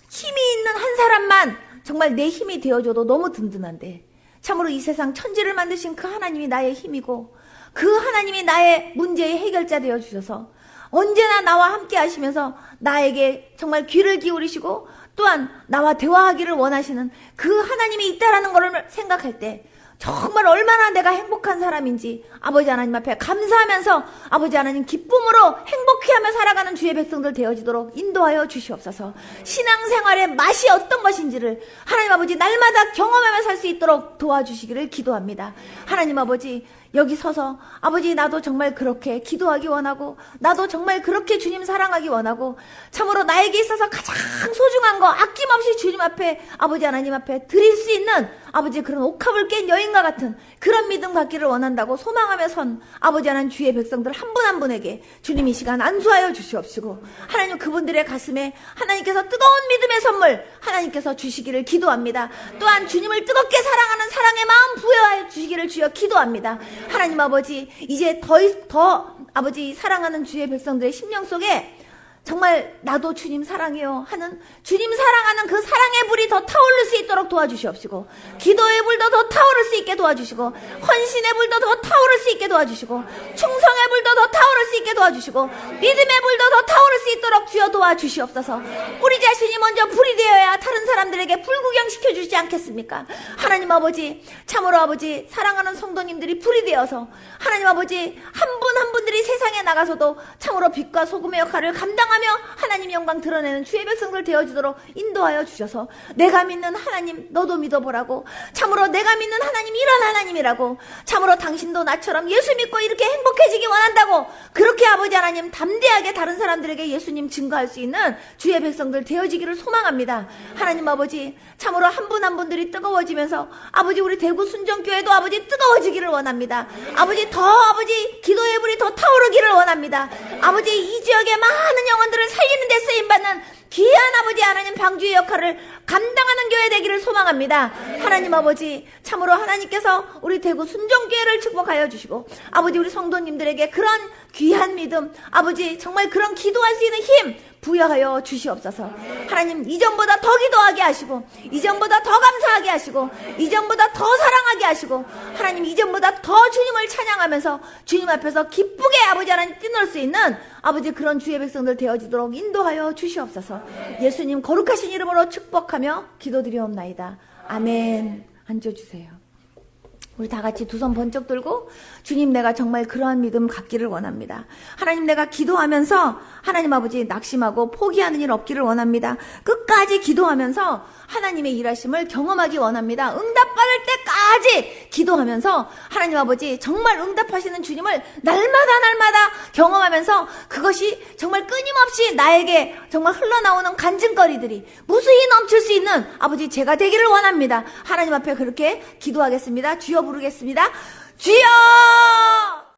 힘이 있는 한 사람만 정말 내 힘이 되어줘도 너무 든든한데, 참으로 이 세상 천지를 만드신 그 하나님이 나의 힘이고 그 하나님이 나의 문제의 해결자 되어주셔서 언제나 나와 함께 하시면서 나에게 정말 귀를 기울이시고 또한 나와 대화하기를 원하시는 그 하나님이 있다라는 것을 생각할 때 정말 얼마나 내가 행복한 사람인지 아버지 하나님 앞에 감사하면서 아버지 하나님 기쁨으로 행복해하며 살아가는 주의 백성들 되어지도록 인도하여 주시옵소서. 신앙생활의 맛이 어떤 것인지를 하나님 아버지 날마다 경험하며 살 수 있도록 도와주시기를 기도합니다. 하나님 아버지, 여기 서서 아버지 나도 정말 그렇게 기도하기 원하고 나도 정말 그렇게 주님 사랑하기 원하고 참으로 나에게 있어서 가장 소중한 거 아낌없이 주님 앞에 아버지 하나님 앞에 드릴 수 있는 아버지 그런 옥합을 깬 여인과 같은 그런 믿음 갖기를 원한다고 소망하며 선 아버지 하나님 주의 백성들 한 분 한 분에게 주님 이 시간 안수하여 주시옵시고, 하나님 그분들의 가슴에 하나님께서 뜨거운 믿음의 선물 하나님께서 주시기를 기도합니다. 또한 주님을 뜨겁게 사랑하는 사랑의 마음 부여하여 주시기를 주여 기도합니다. 하나님 아버지, 이제 더 아버지 사랑하는 주의 백성들의 심령 속에 정말 나도 주님 사랑해요 하는 주님 사랑하는 그 사랑의 불이 더 타오를 수 있도록 도와주시옵시고, 기도의 불도 더 타오를 수 있게 도와주시고, 헌신의 불도 더 타오를 수 있게 도와주시고, 충성의 불도 더 타오를 수 있게 도와주시고, 믿음의 불도 더 타오를 수 있도록 주여 도와주시옵소서. 우리 자신이 먼저 불이 되어야 다른 사람들에게 불구경시켜 주지 않겠습니까? 하나님 아버지, 참으로 아버지, 사랑하는 성도님들이 불이 되어서 하나님 아버지, 한 분 한 분들이 세상에 나가서도 참으로 빛과 소금의 역할을 감당하며 하나님 영광 드러내는 주의 백성들 되어주도록 인도하여 주셔서, 내가 믿는 하나님 너도 믿어보라고, 참으로 내가 믿는 하나님 이런 하나님이라고, 참으로 당신도 나처럼 예수 믿고 이렇게 행복해지기 원한다고, 그렇게 아버지 하나님 담대하게 다른 사람들에게 예수님 증거할 수 있는 주의 백성들 되어지기를 소망합니다. 하나님 아버지, 참으로 한 분 한 분들이 뜨거워지면서 아버지, 우리 대구 순정교회도 아버지 뜨거워지기를 원합니다. 아버지, 더 아버지 기도의 불이 더 타오르기를 원합니다. 아버지, 이 지역의 많은 영혼들을 살리는 데 쓰임받는 귀한 아버지 하나님 방주의 역할을 감당하는 교회 되기를 소망합니다. 하나님 아버지, 참으로 하나님께서 우리 대구 순정교회를 축복하여 주시고, 아버지 우리 성도님들에게 그런 귀한 믿음, 아버지 정말 그런 기도할 수 있는 힘 부여하여 주시옵소서. 하나님, 이전보다 더 기도하게 하시고, 이전보다 더 감사하게 하시고, 이전보다 더 사랑하게 하시고, 하나님 이전보다 더 주님을 찬양하면서 주님 앞에서 기쁘게 아버지 하나님 뛰놀 수 있는 아버지 그런 주의 백성들 되어지도록 인도하여 주시옵소서. 예수님 거룩하신 이름으로 축복하며 기도드리옵나이다. 아멘. 앉아주세요. 우리 다 같이 두 손 번쩍 들고, 주님 내가 정말 그러한 믿음 갖기를 원합니다. 하나님, 내가 기도하면서 하나님 아버지 낙심하고 포기하는 일 없기를 원합니다. 끝까지 기도하면서 하나님의 일하심을 경험하기 원합니다. 응답받을 때까지 기도하면서 하나님 아버지 정말 응답하시는 주님을 날마다 경험하면서 그것이 정말 끊임없이 나에게 정말 흘러나오는 간증거리들이 무수히 넘칠 수 있는 아버지 제가 되기를 원합니다. 하나님 앞에 그렇게 기도하겠습니다. 주여 부르겠습니다. 주여!